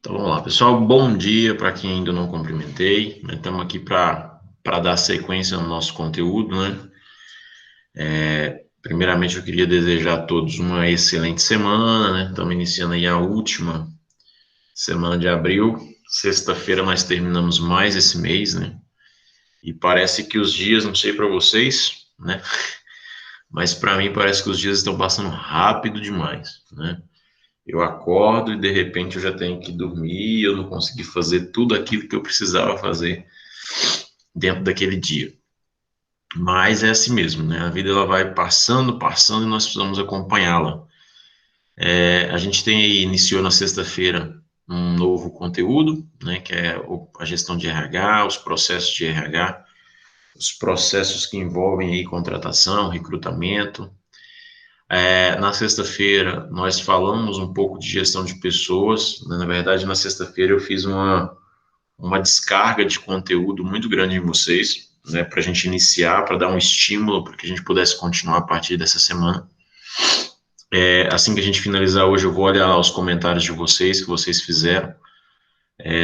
Então vamos lá, pessoal. Bom dia para quem ainda não cumprimentei. Estamos aqui para dar sequência no nosso conteúdo, né? Primeiramente, eu queria desejar a todos uma excelente semana, né? Estamos iniciando aí a última semana de abril. Sexta-feira nós terminamos mais esse mês, né? E parece que os dias, não sei para vocês, né? Mas para mim parece que os dias estão passando rápido demais, né? Eu acordo e de repente eu já tenho que dormir, eu não consegui fazer tudo aquilo que eu precisava fazer dentro daquele dia. Mas é assim mesmo, né? A vida ela vai passando, passando e nós precisamos acompanhá-la. A gente tem aí, iniciou na sexta-feira um novo conteúdo, né? Que é a gestão de RH, os processos de RH, os processos que envolvem aí contratação, recrutamento. Na sexta-feira nós falamos um pouco de gestão de pessoas, né? Na verdade, na sexta-feira eu fiz uma descarga de conteúdo muito grande em vocês, né, para a gente iniciar, para dar um estímulo, para que a gente pudesse continuar a partir dessa semana. Assim que a gente finalizar hoje, eu vou olhar lá os comentários de vocês, que vocês fizeram,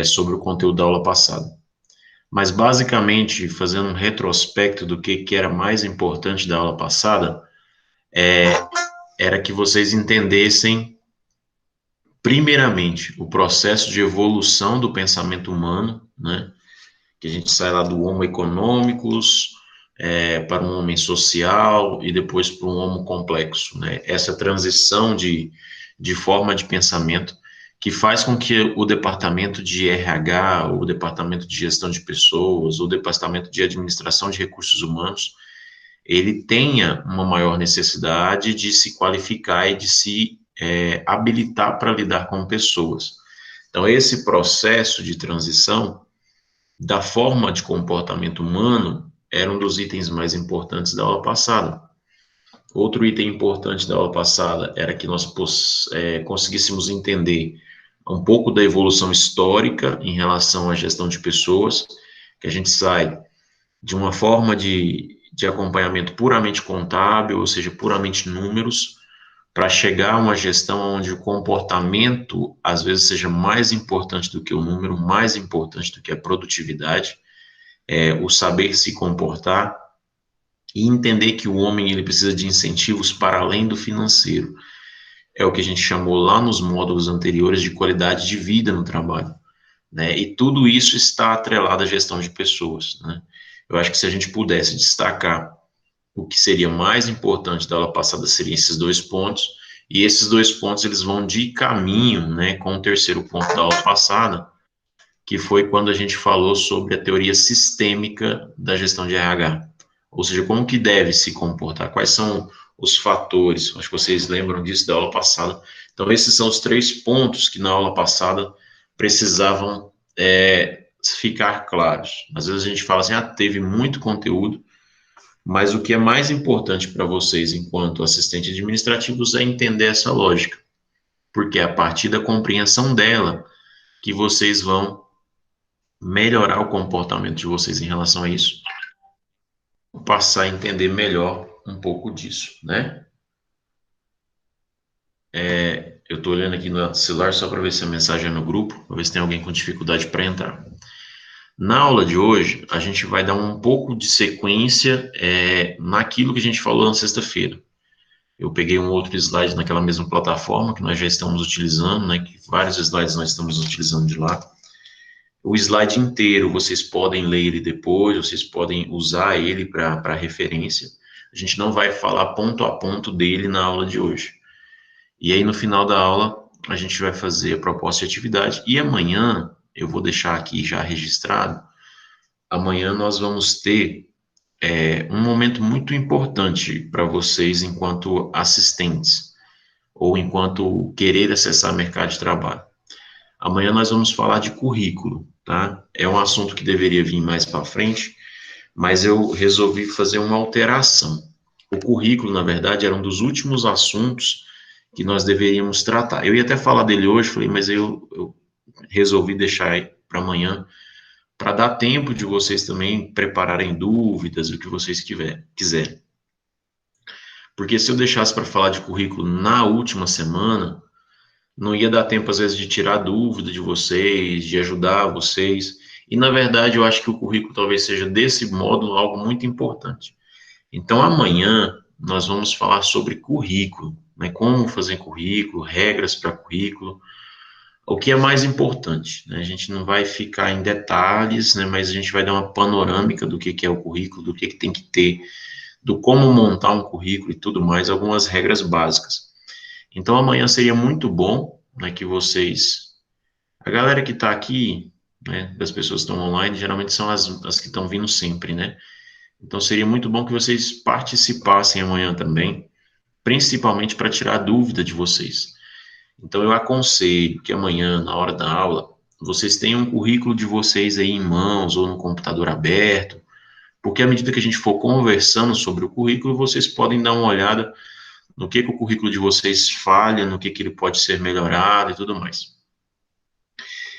sobre o conteúdo da aula passada. Mas, basicamente, fazendo um retrospecto do que era mais importante da aula passada, era que vocês entendessem, primeiramente, o processo de evolução do pensamento humano, né, que a gente sai lá do Homo economicus para um homem social e depois para um homo complexo, né? Essa transição de forma de pensamento que faz com que o departamento de RH, o departamento de gestão de pessoas, o departamento de administração de recursos humanos, ele tenha uma maior necessidade de se qualificar e de se habilitar para lidar com pessoas. Então, esse processo de transição da forma de comportamento humano era um dos itens mais importantes da aula passada. Outro item importante da aula passada era que nós conseguíssemos entender um pouco da evolução histórica em relação à gestão de pessoas, que a gente sai de uma forma de acompanhamento puramente contábil, ou seja, puramente números, para chegar a uma gestão onde o comportamento, às vezes, seja mais importante do que o número, mais importante do que a produtividade, o saber se comportar e entender que o homem ele precisa de incentivos para além do financeiro. É o que a gente chamou lá nos módulos anteriores de qualidade de vida no trabalho, né? E tudo isso está atrelado à gestão de pessoas, né? Eu acho que se a gente pudesse destacar o que seria mais importante da aula passada seriam esses dois pontos, e esses dois pontos eles vão de caminho, né, com o terceiro ponto da aula passada, que foi quando a gente falou sobre a teoria sistêmica da gestão de RH. Ou seja, como que deve se comportar, quais são os fatores, acho que vocês lembram disso da aula passada. Então, esses são os três pontos que na aula passada precisavam ficar claros. Às vezes a gente fala assim, teve muito conteúdo, mas o que é mais importante para vocês, enquanto assistentes administrativos, é entender essa lógica, porque é a partir da compreensão dela que vocês vão melhorar o comportamento de vocês em relação a isso, passar a entender melhor um pouco disso, né? Eu estou olhando aqui no celular só para ver se a mensagem é no grupo, para ver se tem alguém com dificuldade para entrar. Na aula de hoje, a gente vai dar um pouco de sequência naquilo que a gente falou na sexta-feira. Eu peguei um outro slide naquela mesma plataforma que nós já estamos utilizando, né? Que vários slides nós estamos utilizando de lá. O slide inteiro, vocês podem ler ele depois, vocês podem usar ele para referência. A gente não vai falar ponto a ponto dele na aula de hoje. E aí, no final da aula, a gente vai fazer a proposta de atividade. E amanhã, eu vou deixar aqui já registrado, amanhã nós vamos ter um momento muito importante para vocês enquanto assistentes, ou enquanto querer acessar mercado de trabalho. Amanhã nós vamos falar de currículo, tá? É um assunto que deveria vir mais para frente, mas eu resolvi fazer uma alteração. O currículo, na verdade, era um dos últimos assuntos que nós deveríamos tratar. Eu ia até falar dele hoje, falei, mas eu resolvi deixar para amanhã, para dar tempo de vocês também prepararem dúvidas, o que vocês quiserem. Porque se eu deixasse para falar de currículo na última semana, não ia dar tempo, às vezes, de tirar dúvida de vocês, de ajudar vocês. E, na verdade, eu acho que o currículo talvez seja, desse módulo, algo muito importante. Então, amanhã, nós vamos falar sobre currículo, né? Como fazer currículo, regras para currículo, o que é mais importante, né? A gente não vai ficar em detalhes, né? Mas a gente vai dar uma panorâmica do que é o currículo, do que tem que ter, do como montar um currículo e tudo mais, algumas regras básicas. Então, amanhã seria muito bom, né, que vocês, a galera que está aqui, né, das pessoas que estão online, geralmente são as que estão vindo sempre, né? Então, seria muito bom que vocês participassem amanhã também, principalmente para tirar a dúvida de vocês. Então, eu aconselho que amanhã, na hora da aula, vocês tenham um currículo de vocês aí em mãos ou no computador aberto, porque à medida que a gente for conversando sobre o currículo, vocês podem dar uma olhada no que o currículo de vocês falha, no que ele pode ser melhorado e tudo mais.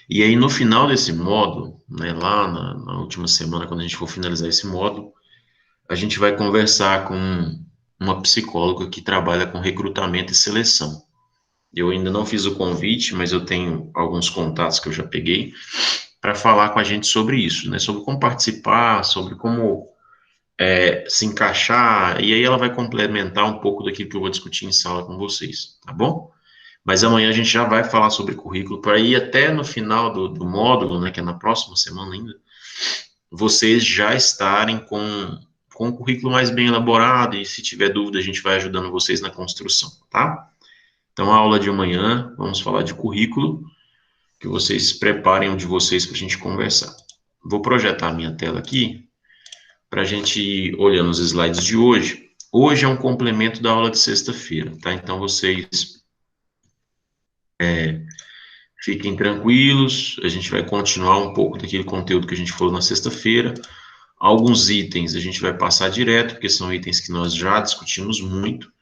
E aí, no final desse módulo, né, lá na última semana, quando a gente for finalizar esse módulo, a gente vai conversar com uma psicóloga que trabalha com recrutamento e seleção. Eu ainda não fiz o convite, mas eu tenho alguns contatos que eu já peguei para falar com a gente sobre isso, né? Sobre como participar, sobre como se encaixar, e aí ela vai complementar um pouco daquilo que eu vou discutir em sala com vocês, tá bom? Mas amanhã a gente já vai falar sobre currículo, para ir até no final do módulo, né, que é na próxima semana ainda, vocês já estarem com o currículo mais bem elaborado, e se tiver dúvida, a gente vai ajudando vocês na construção, tá? Então, a aula de amanhã, vamos falar de currículo, que vocês preparem o de vocês para a gente conversar. Vou projetar a minha tela aqui, para a gente ir olhando os slides de hoje. Hoje é um complemento da aula de sexta-feira, tá? Então, vocês fiquem tranquilos, a gente vai continuar um pouco daquele conteúdo que a gente falou na sexta-feira. Alguns itens a gente vai passar direto, porque são itens que nós já discutimos muito,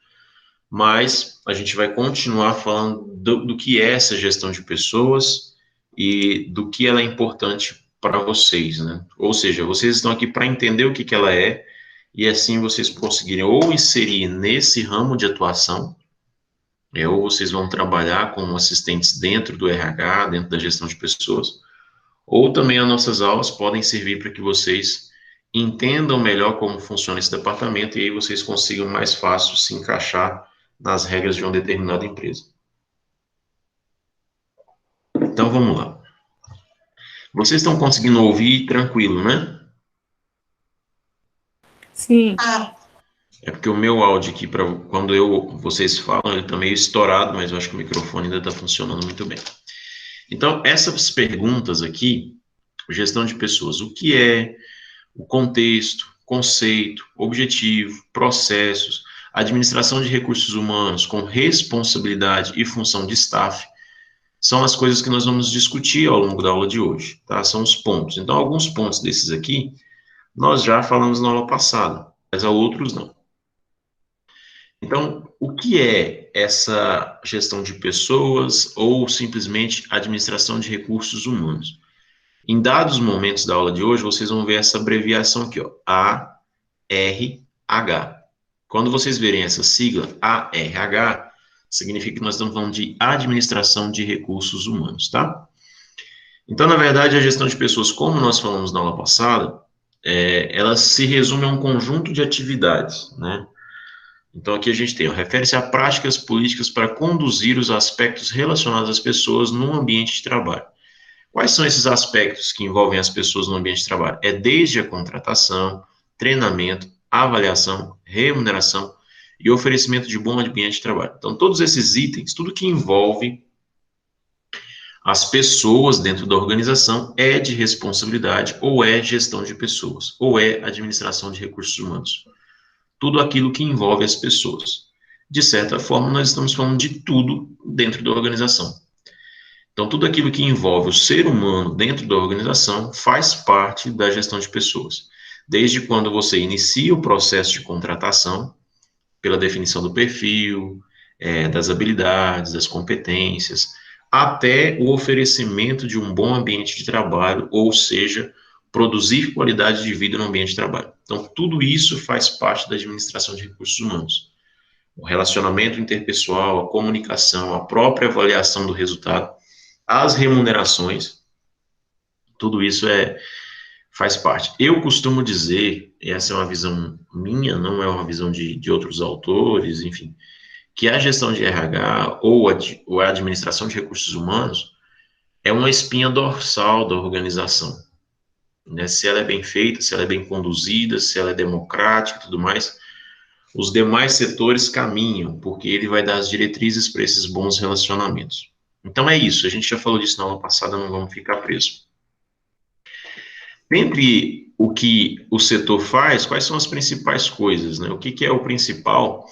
mas a gente vai continuar falando do que é essa gestão de pessoas e do que ela é importante para vocês, né? Ou seja, vocês estão aqui para entender o que ela é e assim vocês conseguirem ou inserir nesse ramo de atuação, ou vocês vão trabalhar como assistentes dentro do RH, dentro da gestão de pessoas, ou também as nossas aulas podem servir para que vocês entendam melhor como funciona esse departamento e aí vocês consigam mais fácil se encaixar nas regras de uma determinada empresa. Então vamos lá. Vocês estão conseguindo ouvir tranquilo, né? Sim. É porque o meu áudio aqui, quando vocês falam, ele está meio estourado, mas eu acho que o microfone ainda está funcionando muito bem. Então, essas perguntas aqui, gestão de pessoas, o que é, o contexto, conceito, objetivo, processos, administração de recursos humanos com responsabilidade e função de staff, são as coisas que nós vamos discutir ao longo da aula de hoje, tá? São os pontos. Então, alguns pontos desses aqui, nós já falamos na aula passada, mas há outros não. Então, o que é essa gestão de pessoas ou simplesmente administração de recursos humanos? Em dados momentos da aula de hoje, vocês vão ver essa abreviação aqui, ó, ARH. Quando vocês verem essa sigla, ARH, significa que nós estamos falando de administração de recursos humanos, tá? Então, na verdade, a gestão de pessoas, como nós falamos na aula passada, ela se resume a um conjunto de atividades, né? Então, aqui a gente tem, refere-se a práticas políticas para conduzir os aspectos relacionados às pessoas no ambiente de trabalho. Quais são esses aspectos que envolvem as pessoas no ambiente de trabalho? É desde a contratação, treinamento, avaliação, remuneração e oferecimento de bom ambiente de trabalho. Então, todos esses itens, tudo que envolve as pessoas dentro da organização é de responsabilidade ou é gestão de pessoas, ou é administração de recursos humanos. Tudo aquilo que envolve as pessoas. De certa forma, nós estamos falando de tudo dentro da organização. Então, tudo aquilo que envolve o ser humano dentro da organização faz parte da gestão de pessoas. Desde quando você inicia o processo de contratação, pela definição do perfil, das habilidades, das competências, até o oferecimento de um bom ambiente de trabalho, ou seja, produzir qualidade de vida no ambiente de trabalho. Então, tudo isso faz parte da administração de recursos humanos. o relacionamento interpessoal, a comunicação, a própria avaliação do resultado, as remunerações, tudo isso faz parte. Eu costumo dizer, e essa é uma visão minha, não é uma visão de outros autores, enfim, que a gestão de RH ou a administração de recursos humanos é uma espinha dorsal da organização, né? Se ela é bem feita, se ela é bem conduzida, se ela é democrática e tudo mais, os demais setores caminham, porque ele vai dar as diretrizes para esses bons relacionamentos. Então é isso, a gente já falou disso na aula passada, não vamos ficar presos. Entre o que o setor faz, quais são as principais coisas, né? O que é o principal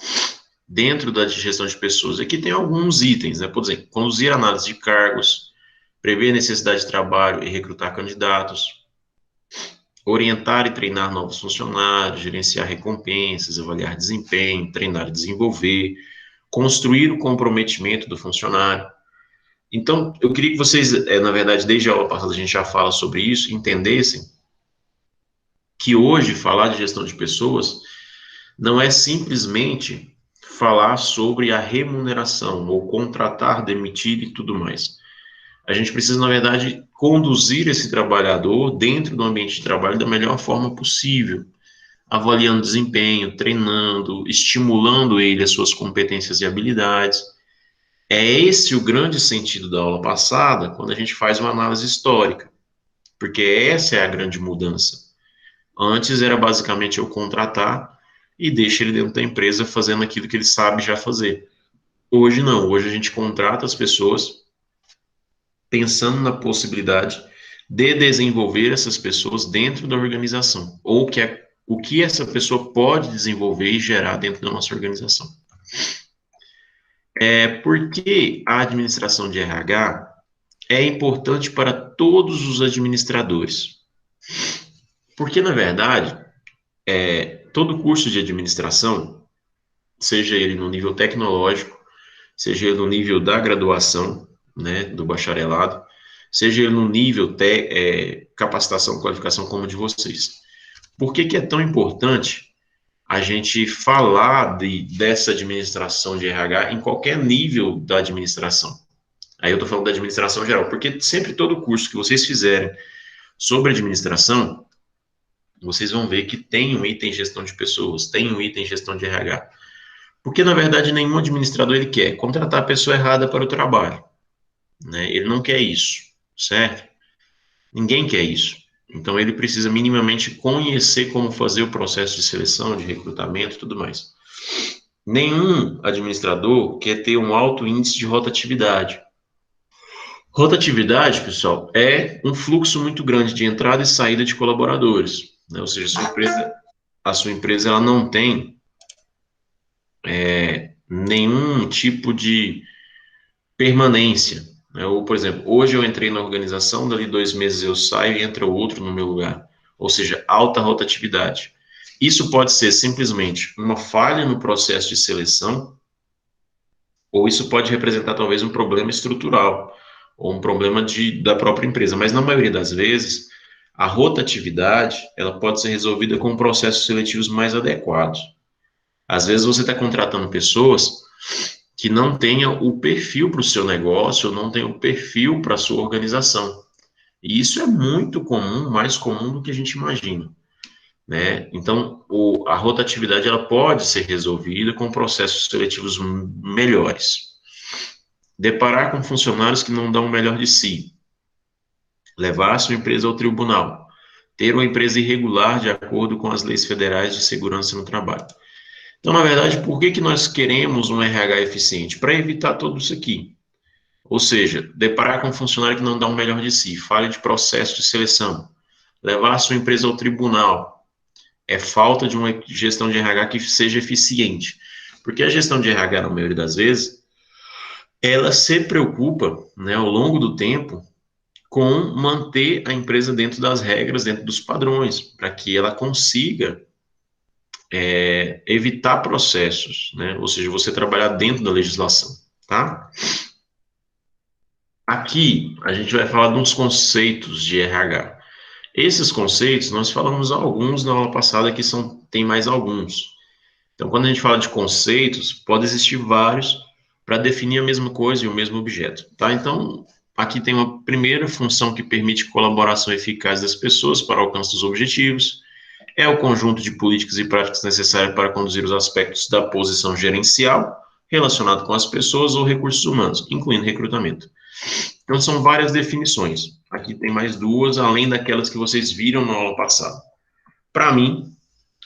dentro da gestão de pessoas? Aqui tem alguns itens, né? Por exemplo, conduzir análise de cargos, prever necessidade de trabalho e recrutar candidatos, orientar e treinar novos funcionários, gerenciar recompensas, avaliar desempenho, treinar e desenvolver, construir o comprometimento do funcionário. Então, eu queria que vocês, na verdade, desde a aula passada a gente já fala sobre isso, entendessem que hoje falar de gestão de pessoas não é simplesmente falar sobre a remuneração ou contratar, demitir e tudo mais. A gente precisa, na verdade, conduzir esse trabalhador dentro do ambiente de trabalho da melhor forma possível, avaliando desempenho, treinando, estimulando ele as suas competências e habilidades. É esse o grande sentido da aula passada, quando a gente faz uma análise histórica, porque essa é a grande mudança. Antes era basicamente eu contratar e deixa ele dentro da empresa fazendo aquilo que ele sabe já fazer. Hoje não, hoje a gente contrata as pessoas pensando na possibilidade de desenvolver essas pessoas dentro da organização, ou o que essa pessoa pode desenvolver e gerar dentro da nossa organização. Por que a administração de RH é importante para todos os administradores? Porque, na verdade, todo curso de administração, seja ele no nível tecnológico, seja ele no nível da graduação, né, do bacharelado, seja ele no nível capacitação, qualificação como o de vocês. Por que é tão importante a gente falar dessa administração de RH em qualquer nível da administração? Aí eu estou falando da administração geral, porque sempre todo curso que vocês fizerem sobre administração, vocês vão ver que tem um item gestão de pessoas, tem um item gestão de RH. Porque, na verdade, nenhum administrador ele quer contratar a pessoa errada para o trabalho, né? Ele não quer isso, certo? Ninguém quer isso. Então, ele precisa minimamente conhecer como fazer o processo de seleção, de recrutamento e tudo mais. Nenhum administrador quer ter um alto índice de rotatividade. Rotatividade, pessoal, é um fluxo muito grande de entrada e saída de colaboradores, né? Ou seja, a sua empresa ela não tem nenhum tipo de permanência, né? Ou, por exemplo, hoje eu entrei na organização, dali 2 meses eu saio e entra outro no meu lugar. Ou seja, alta rotatividade. Isso pode ser simplesmente uma falha no processo de seleção, ou isso pode representar talvez um problema estrutural, ou um problema da própria empresa. Mas na maioria das vezes, a rotatividade ela pode ser resolvida com processos seletivos mais adequados. Às vezes você está contratando pessoas que não tenham o perfil para o seu negócio, ou não tenham o perfil para a sua organização. E isso é muito comum, mais comum do que a gente imagina, né? Então, a rotatividade ela pode ser resolvida com processos seletivos melhores. Deparar com funcionários que não dão o melhor de si. Levar a sua empresa ao tribunal. Ter uma empresa irregular de acordo com as leis federais de segurança no trabalho. Então, na verdade, por que nós queremos um RH eficiente? Para evitar tudo isso aqui. Ou seja, deparar com um funcionário que não dá o melhor de si, falha de processo de seleção, levar a sua empresa ao tribunal, é falta de uma gestão de RH que seja eficiente. Porque a gestão de RH, na maioria das vezes, ela se preocupa, né, ao longo do tempo, com manter a empresa dentro das regras, dentro dos padrões, para que ela consiga evitar processos, né? Ou seja, você trabalhar dentro da legislação, tá? Aqui a gente vai falar de uns conceitos de RH. Esses conceitos nós falamos alguns na aula passada que tem mais alguns. Então, quando a gente fala de conceitos, pode existir vários para definir a mesma coisa e o mesmo objeto, tá? Então, aqui tem uma primeira função que permite colaboração eficaz das pessoas para o alcance dos objetivos, é o conjunto de políticas e práticas necessárias para conduzir os aspectos da posição gerencial relacionado com as pessoas ou recursos humanos, incluindo recrutamento. Então, são várias definições. Aqui tem mais duas, além daquelas que vocês viram na aula passada. Para mim,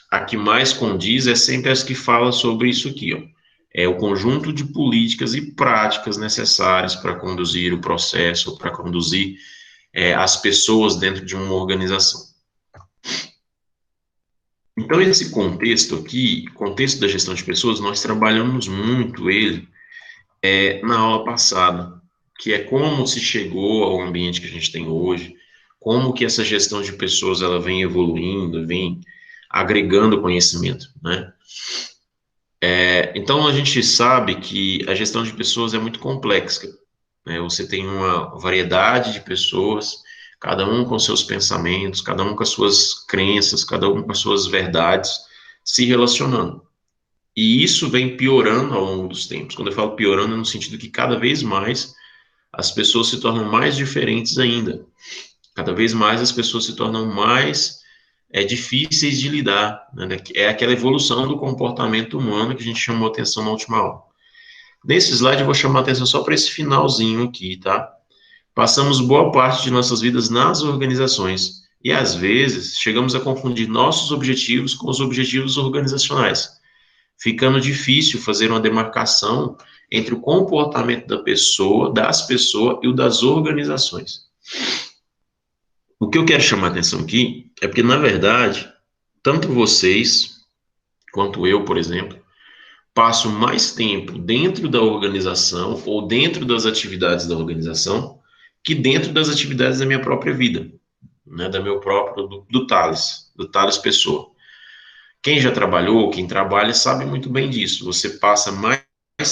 a que mais condiz é sempre as que fala sobre isso aqui, ó. É o conjunto de políticas e práticas necessárias para conduzir o processo, para conduzir as pessoas dentro de uma organização. Então, esse contexto aqui, contexto da gestão de pessoas, nós trabalhamos muito ele na aula passada, que é como se chegou ao ambiente que a gente tem hoje, como que essa gestão de pessoas ela vem evoluindo, vem agregando conhecimento, né? Então, a gente sabe que a gestão de pessoas é muito complexa, né? Você tem uma variedade de pessoas, cada um com seus pensamentos, cada um com as suas crenças, cada um com as suas verdades, se relacionando. E isso vem piorando ao longo dos tempos. Quando eu falo piorando, é no sentido que cada vez mais as pessoas se tornam mais diferentes ainda. Cada vez mais as pessoas se tornam mais difíceis de lidar, né? É aquela evolução do comportamento humano que a gente chamou atenção na última aula. Nesse slide eu vou chamar atenção só para esse finalzinho aqui, tá? Passamos boa parte de nossas vidas nas organizações e às vezes chegamos a confundir nossos objetivos com os objetivos organizacionais, ficando difícil fazer uma demarcação entre o comportamento da pessoa, das pessoas e o das organizações. O que eu quero chamar a atenção aqui é porque, na verdade, tanto vocês quanto eu, por exemplo, passo mais tempo dentro da organização ou dentro das atividades da organização que dentro das atividades da minha própria vida, né, da meu próprio, do Thales Pessoa. Quem já trabalhou, quem trabalha, sabe muito bem disso. Você passa mais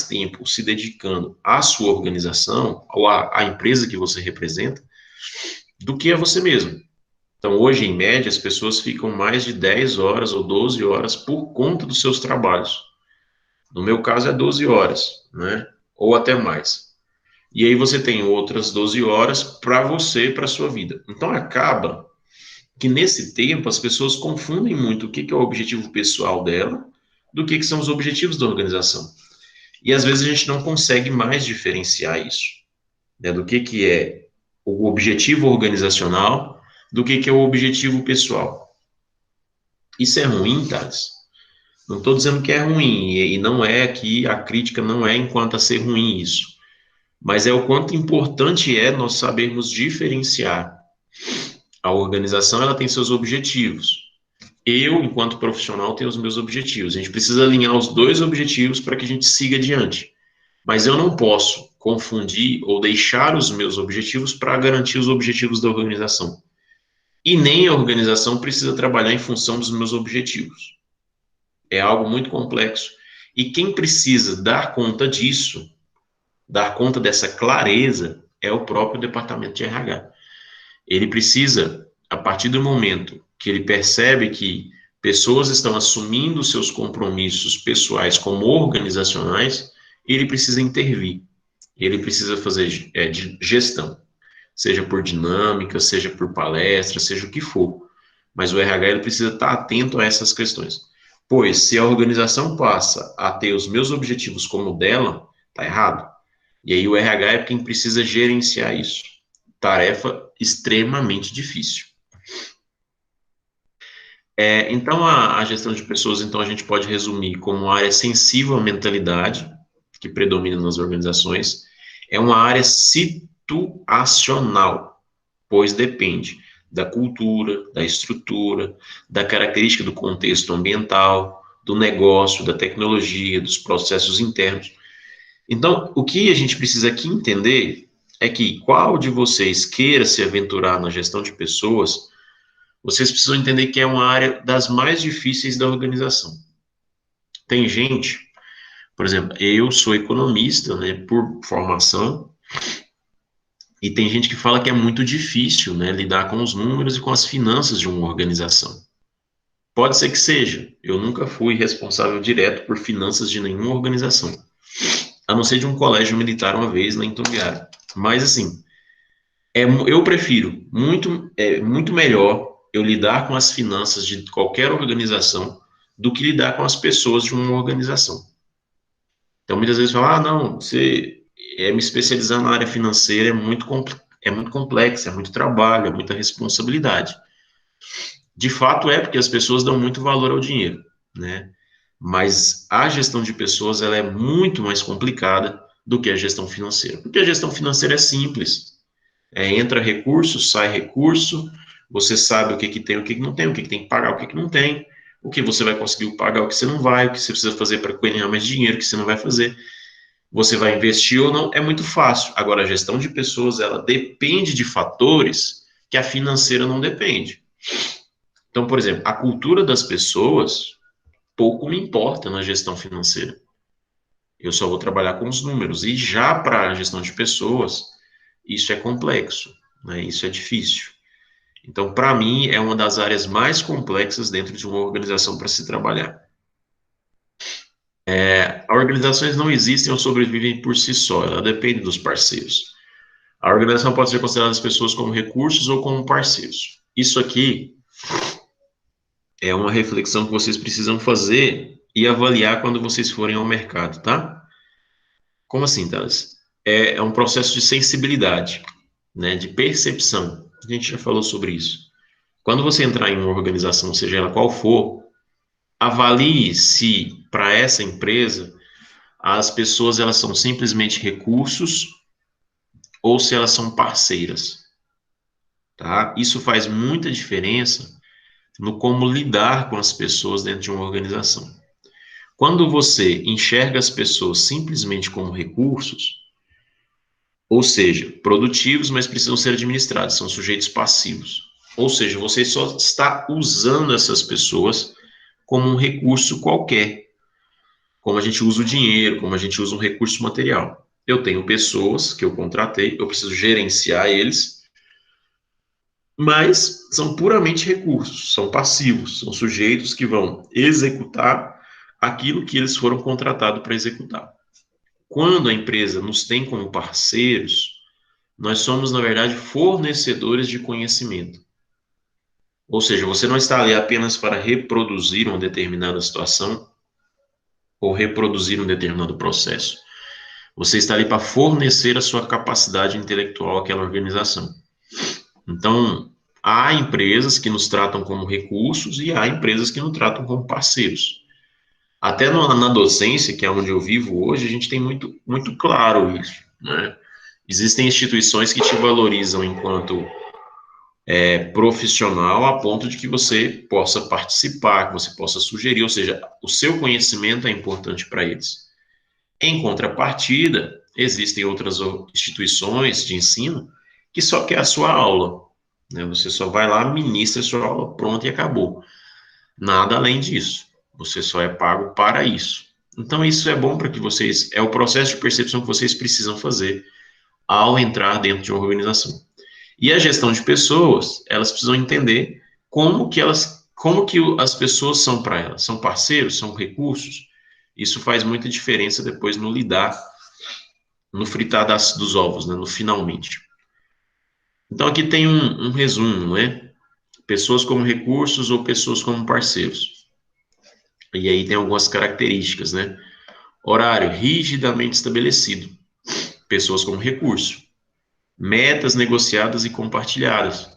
tempo se dedicando à sua organização, ou à empresa que você representa, do que a você mesmo. Então, hoje, em média, as pessoas ficam mais de 10 horas ou 12 horas por conta dos seus trabalhos. No meu caso, é 12 horas, né? Ou até mais. E aí você tem outras 12 horas para você, para a sua vida. Então, acaba que nesse tempo as pessoas confundem muito o que é o objetivo pessoal dela do que são os objetivos da organização. E às vezes a gente não consegue mais diferenciar isso, né, do que é o objetivo organizacional do que é o objetivo pessoal. Isso é ruim, Thales? Não estou dizendo que é ruim, e não é aqui, a crítica não é enquanto a ser ruim isso, mas é o quanto importante é nós sabermos diferenciar. A organização, ela tem seus objetivos. Eu, enquanto profissional, tenho os meus objetivos. A gente precisa alinhar os dois objetivos para que a gente siga adiante. Mas eu não posso confundir ou deixar os meus objetivos para garantir os objetivos da organização. E nem a organização precisa trabalhar em função dos meus objetivos. É algo muito complexo. E quem precisa dar conta disso, dar conta dessa clareza, é o próprio departamento de RH. Ele precisa, a partir do momento que ele percebe que pessoas estão assumindo seus compromissos pessoais como organizacionais, ele precisa intervir. Ele precisa fazer gestão, seja por dinâmica, seja por palestra, seja o que for. Mas o RH ele precisa estar atento a essas questões. Pois, se a organização passa a ter os meus objetivos como dela, está errado. E aí o RH é quem precisa gerenciar isso. Tarefa extremamente difícil. Então, a gestão de pessoas, então, a gente pode resumir como uma área sensível à mentalidade, que predomina nas organizações, é uma área situacional, pois depende da cultura, da estrutura, da característica do contexto ambiental, do negócio, da tecnologia, dos processos internos. Então, o que a gente precisa aqui entender é que qual de vocês queira se aventurar na gestão de pessoas, vocês precisam entender que é uma área das mais difíceis da organização. Tem gente, por exemplo, eu sou economista, né, por formação, e tem gente que fala que é muito difícil, né, lidar com os números e com as finanças de uma organização. Pode ser que seja. Eu nunca fui responsável direto por finanças de nenhuma organização, a não ser de um colégio militar uma vez na Itumbiara. Mas, assim, eu prefiro muito melhor eu lidar com as finanças de qualquer organização do que lidar com as pessoas de uma organização. Então, muitas vezes falam, não, você me especializar na área financeira é muito complexo, é muito trabalho, é muita responsabilidade. De fato é porque as pessoas dão muito valor ao dinheiro, né? Mas a gestão de pessoas, ela é muito mais complicada do que a gestão financeira. Porque a gestão financeira é simples. Entra recurso, sai recurso, você sabe o que que tem, o que que não tem, o que que tem que pagar, o que que não tem, o que você vai conseguir pagar, o que você não vai, o que você precisa fazer para ganhar mais dinheiro, o que você não vai fazer. Você vai investir ou não, é muito fácil. Agora, a gestão de pessoas, ela depende de fatores que a financeira não depende. Então, por exemplo, a cultura das pessoas pouco me importa na gestão financeira. Eu só vou trabalhar com os números. E já para a gestão de pessoas, isso é complexo, né? Isso é difícil. Então, para mim, é uma das áreas mais complexas dentro de uma organização para se trabalhar. Organizações não existem ou sobrevivem por si só, ela depende dos parceiros. A organização pode ser considerada as pessoas como recursos ou como parceiros. Isso aqui é uma reflexão que vocês precisam fazer e avaliar quando vocês forem ao mercado, tá? Como assim, Thales? É um processo de sensibilidade, né, de percepção. A gente já falou sobre isso. Quando você entrar em uma organização, seja ela qual for, avalie se para essa empresa as pessoas elas são simplesmente recursos ou se elas são parceiras, tá? Isso faz muita diferença no como lidar com as pessoas dentro de uma organização. Quando você enxerga as pessoas simplesmente como recursos, ou seja, produtivos, mas precisam ser administrados, são sujeitos passivos. Ou seja, você só está usando essas pessoas como um recurso qualquer, como a gente usa o dinheiro, como a gente usa um recurso material. Eu tenho pessoas que eu contratei, eu preciso gerenciar eles, mas são puramente recursos, são passivos, são sujeitos que vão executar aquilo que eles foram contratados para executar. Quando a empresa nos tem como parceiros, nós somos, na verdade, fornecedores de conhecimento. Ou seja, você não está ali apenas para reproduzir uma determinada situação ou reproduzir um determinado processo. Você está ali para fornecer a sua capacidade intelectual àquela organização. Então, há empresas que nos tratam como recursos e há empresas que nos tratam como parceiros. Até na docência, que é onde eu vivo hoje, a gente tem muito claro isso, né? Existem instituições que te valorizam enquanto profissional a ponto de que você possa participar, que você possa sugerir, ou seja, o seu conhecimento é importante para eles. Em contrapartida, existem outras instituições de ensino que só quer a sua aula, né? Você só vai lá, ministra a sua aula, pronto e acabou. Nada além disso. Você só é pago para isso. Então, isso é bom para que vocês, é o processo de percepção que vocês precisam fazer ao entrar dentro de uma organização. E a gestão de pessoas, elas precisam entender como que as pessoas são para elas. São parceiros, são recursos. Isso faz muita diferença depois no lidar, no fritar dos ovos, né, no finalmente. Então aqui tem um resumo, né? Pessoas como recursos ou pessoas como parceiros. E aí tem algumas características, né? Horário rigidamente estabelecido. Pessoas como recurso. Metas negociadas e compartilhadas.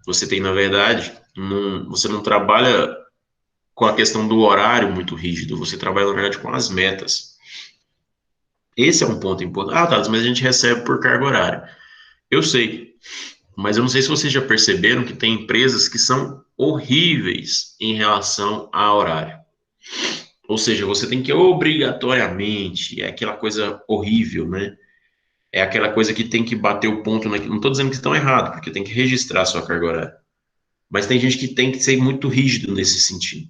Você tem, na verdade, você não trabalha com a questão do horário muito rígido, você trabalha, na verdade, com as metas. Esse é um ponto importante. Ah, tá, mas a gente recebe por carga horária. Eu sei, mas eu não sei se vocês já perceberam que tem empresas que são horríveis em relação a horário. Ou seja, você tem que obrigatoriamente, é aquela coisa horrível, né? É aquela coisa que tem que bater o ponto naquilo. Não estou dizendo que estão errado, porque tem que registrar a sua carga horária. Mas tem gente que tem que ser muito rígido nesse sentido.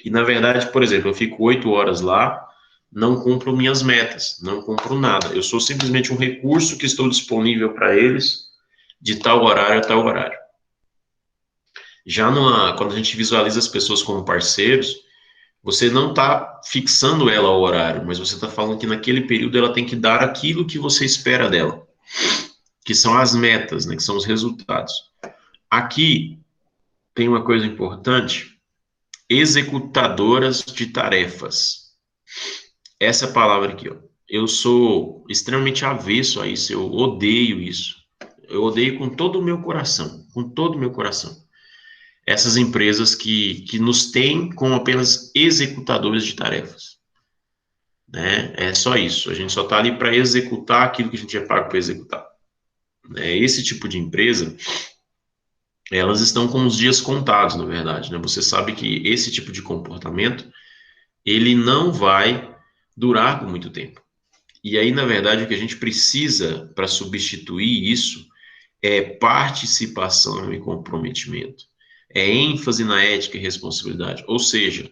E, na verdade, por exemplo, eu fico 8 horas lá, não cumpro minhas metas, não cumpro nada. Eu sou simplesmente um recurso que estou disponível para eles de tal horário a tal horário. Quando a gente visualiza as pessoas como parceiros, você não está fixando ela ao horário, mas você está falando que naquele período ela tem que dar aquilo que você espera dela, que são as metas, né, que são os resultados. Aqui tem uma coisa importante: executadoras de tarefas. Essa palavra aqui, ó. Eu sou extremamente avesso a isso, eu odeio isso. Eu odeio com todo o meu coração, com todo o meu coração. Essas empresas que nos têm como apenas executadores de tarefas, né? É só isso. A gente só está ali para executar aquilo que a gente é pago para executar. Né? Esse tipo de empresa, elas estão com os dias contados, na verdade, né? Você sabe que esse tipo de comportamento, ele não vai durar por muito tempo. E aí, na verdade, o que a gente precisa para substituir isso é participação e comprometimento. É ênfase na ética e responsabilidade. Ou seja,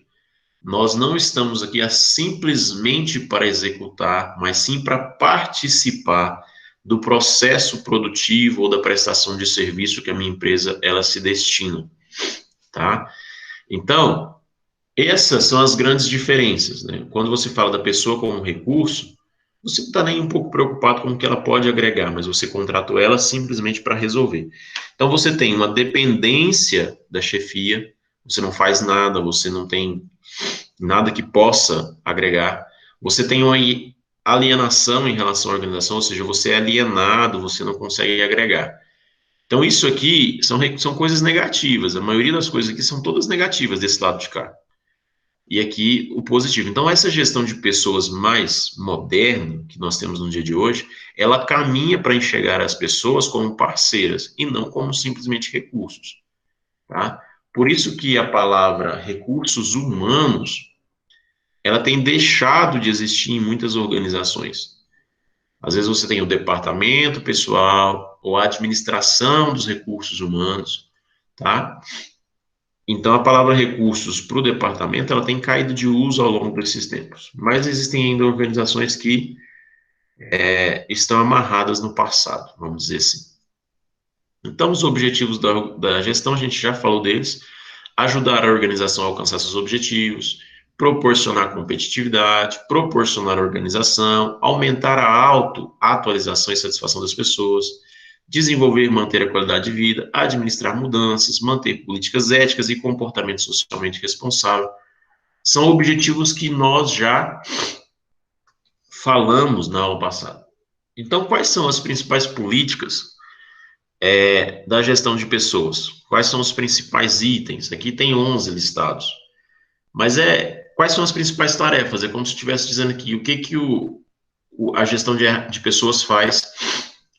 nós não estamos aqui simplesmente para executar, mas sim para participar do processo produtivo ou da prestação de serviço que a minha empresa ela se destina, tá? Então, essas são as grandes diferenças, né? Quando você fala da pessoa como um recurso, você não está nem um pouco preocupado com o que ela pode agregar, mas você contratou ela simplesmente para resolver. Então, você tem uma dependência da chefia, você não faz nada, você não tem nada que possa agregar. Você tem uma alienação em relação à organização, ou seja, você é alienado, você não consegue agregar. Então, isso aqui são coisas negativas. A maioria das coisas aqui são todas negativas desse lado de cá. E aqui o positivo. Então, essa gestão de pessoas mais moderna que nós temos no dia de hoje, ela caminha para enxergar as pessoas como parceiras e não como simplesmente recursos, tá? Por isso que a palavra recursos humanos, ela tem deixado de existir em muitas organizações. Às vezes você tem o departamento pessoal ou a administração dos recursos humanos, tá? Então, a palavra recursos para o departamento, ela tem caído de uso ao longo desses tempos. Mas existem ainda organizações que estão amarradas no passado, vamos dizer assim. Então, os objetivos da gestão, a gente já falou deles: ajudar a organização a alcançar seus objetivos, proporcionar competitividade, proporcionar organização, aumentar a atualização e satisfação das pessoas, desenvolver e manter a qualidade de vida, administrar mudanças, manter políticas éticas e comportamento socialmente responsável. São objetivos que nós já falamos na aula passada. Então, quais são as principais políticas da gestão de pessoas? Quais são os principais itens? Aqui tem 11 listados. Mas quais são as principais tarefas? É como se estivesse dizendo aqui o que a gestão de pessoas faz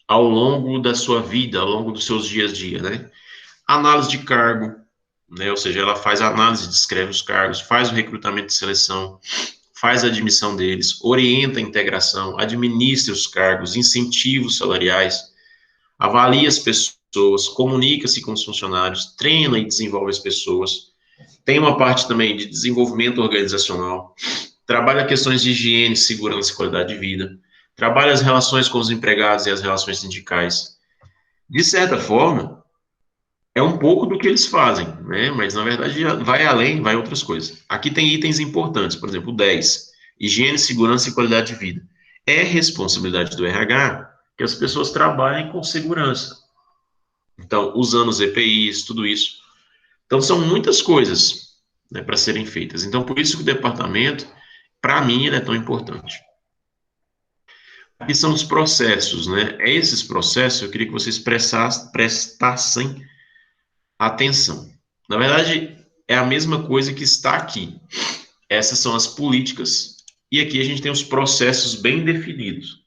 ao longo da sua vida, ao longo dos seus dias a dia, né? Análise de cargo, né? Ou seja, ela faz a análise, descreve os cargos, faz o recrutamento de seleção, faz a admissão deles, orienta a integração, administra os cargos, incentivos salariais, avalia as pessoas, comunica-se com os funcionários, treina e desenvolve as pessoas. Tem uma parte também de desenvolvimento organizacional, trabalha questões de higiene, segurança e qualidade de vida, trabalha as relações com os empregados e as relações sindicais. De certa forma, é um pouco do que eles fazem, né? Mas na verdade vai além, vai outras coisas. Aqui tem itens importantes, por exemplo, 10, higiene, segurança e qualidade de vida. É responsabilidade do RH que as pessoas trabalhem com segurança. Então, usando os EPIs, tudo isso. Então, são muitas coisas, né, para serem feitas. Então, por isso que o departamento, para mim, ele é tão importante. Aqui são os processos, né? Esses processos eu queria que vocês prestassem atenção. Na verdade, é a mesma coisa que está aqui. Essas são as políticas, e aqui a gente tem os processos bem definidos.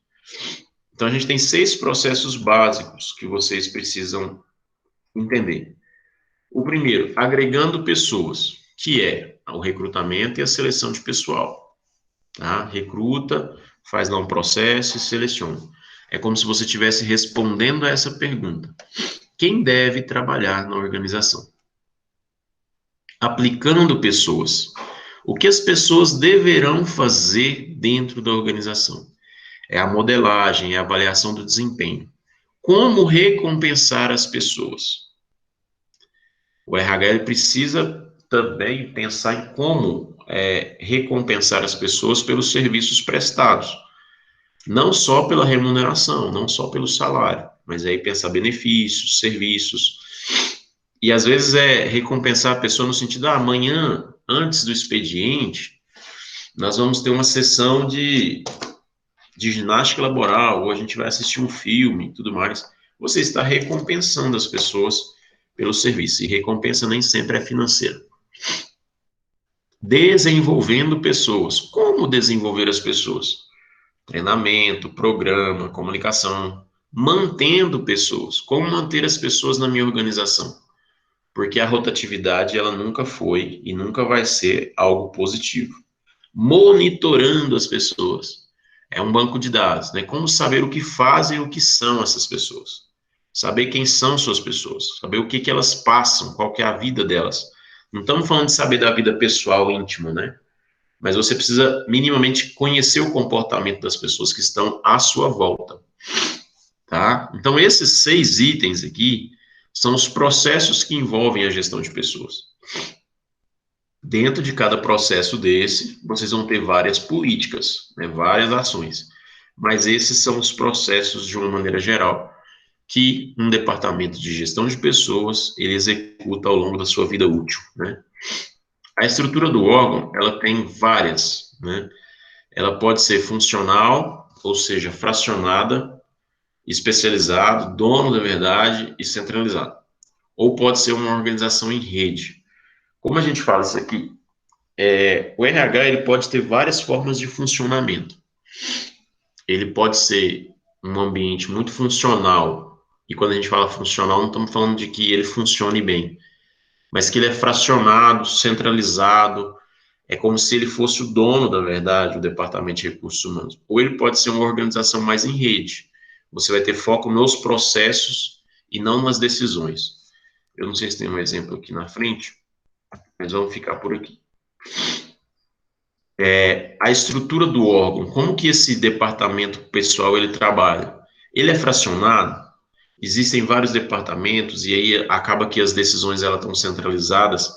Então, a gente tem 6 processos básicos que vocês precisam entender. O primeiro, agregando pessoas, que é o recrutamento e a seleção de pessoal. Tá? Recruta, faz lá um processo e seleciona. É como se você estivesse respondendo a essa pergunta: quem deve trabalhar na organização? Aplicando pessoas. O que as pessoas deverão fazer dentro da organização? É a modelagem, é a avaliação do desempenho. Como recompensar as pessoas? O RH ele precisa também pensar em como recompensar as pessoas pelos serviços prestados. Não só pela remuneração, não só pelo salário, mas aí pensar benefícios, serviços. E às vezes é recompensar a pessoa no sentido, amanhã, antes do expediente, nós vamos ter uma sessão de ginástica laboral, ou a gente vai assistir um filme e tudo mais. Você está recompensando as pessoas pelo serviço, e recompensa nem sempre é financeira. Desenvolvendo pessoas. Como desenvolver as pessoas? Treinamento, programa, comunicação. Mantendo pessoas. Como manter as pessoas na minha organização? Porque a rotatividade, ela nunca foi e nunca vai ser algo positivo. Monitorando as pessoas. É um banco de dados, né? Como saber o que fazem e o que são essas pessoas. Saber quem são suas pessoas. Saber o que que elas passam, qual que é a vida delas. Não estamos falando de saber da vida pessoal íntima, né? Mas você precisa minimamente conhecer o comportamento das pessoas que estão à sua volta, tá? Então, esses 6 itens aqui são os processos que envolvem a gestão de pessoas. Dentro de cada processo desse, vocês vão ter várias políticas, né, várias ações. Mas esses são os processos, de uma maneira geral, que um departamento de gestão de pessoas, ele executa ao longo da sua vida útil, né? A estrutura do órgão, ela tem várias, né? Ela pode ser funcional, ou seja, fracionada, especializado, dono da verdade e centralizado. Ou pode ser uma organização em rede. Como a gente fala isso aqui? O RH ele pode ter várias formas de funcionamento. Ele pode ser um ambiente muito funcional, e quando a gente fala funcional, não estamos falando de que ele funcione bem, mas que ele é fracionado, centralizado, é como se ele fosse o dono da verdade, o departamento de recursos humanos. Ou ele pode ser uma organização mais em rede. Você vai ter foco nos processos e não nas decisões. Eu não sei se tem um exemplo aqui na frente, mas vamos ficar por aqui. A estrutura do órgão, como que esse departamento pessoal ele trabalha? Ele é fracionado? Existem vários departamentos e aí acaba que as decisões elas estão centralizadas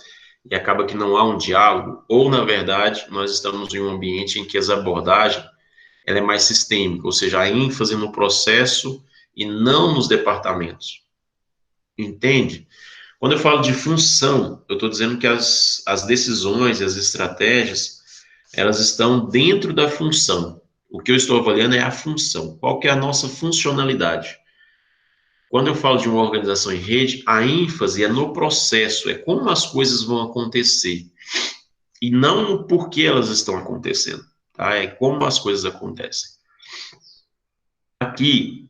e acaba que não há um diálogo, ou na verdade nós estamos em um ambiente em que as abordagens ela é mais sistêmica, ou seja, a ênfase no processo e não nos departamentos. Entende? Quando eu falo de função, eu estou dizendo que as decisões e as estratégias, elas estão dentro da função. O que eu estou avaliando é a função. Qual que é a nossa funcionalidade? Quando eu falo de uma organização em rede, a ênfase é no processo, é como as coisas vão acontecer, e não no porquê elas estão acontecendo, tá? É como as coisas acontecem. Aqui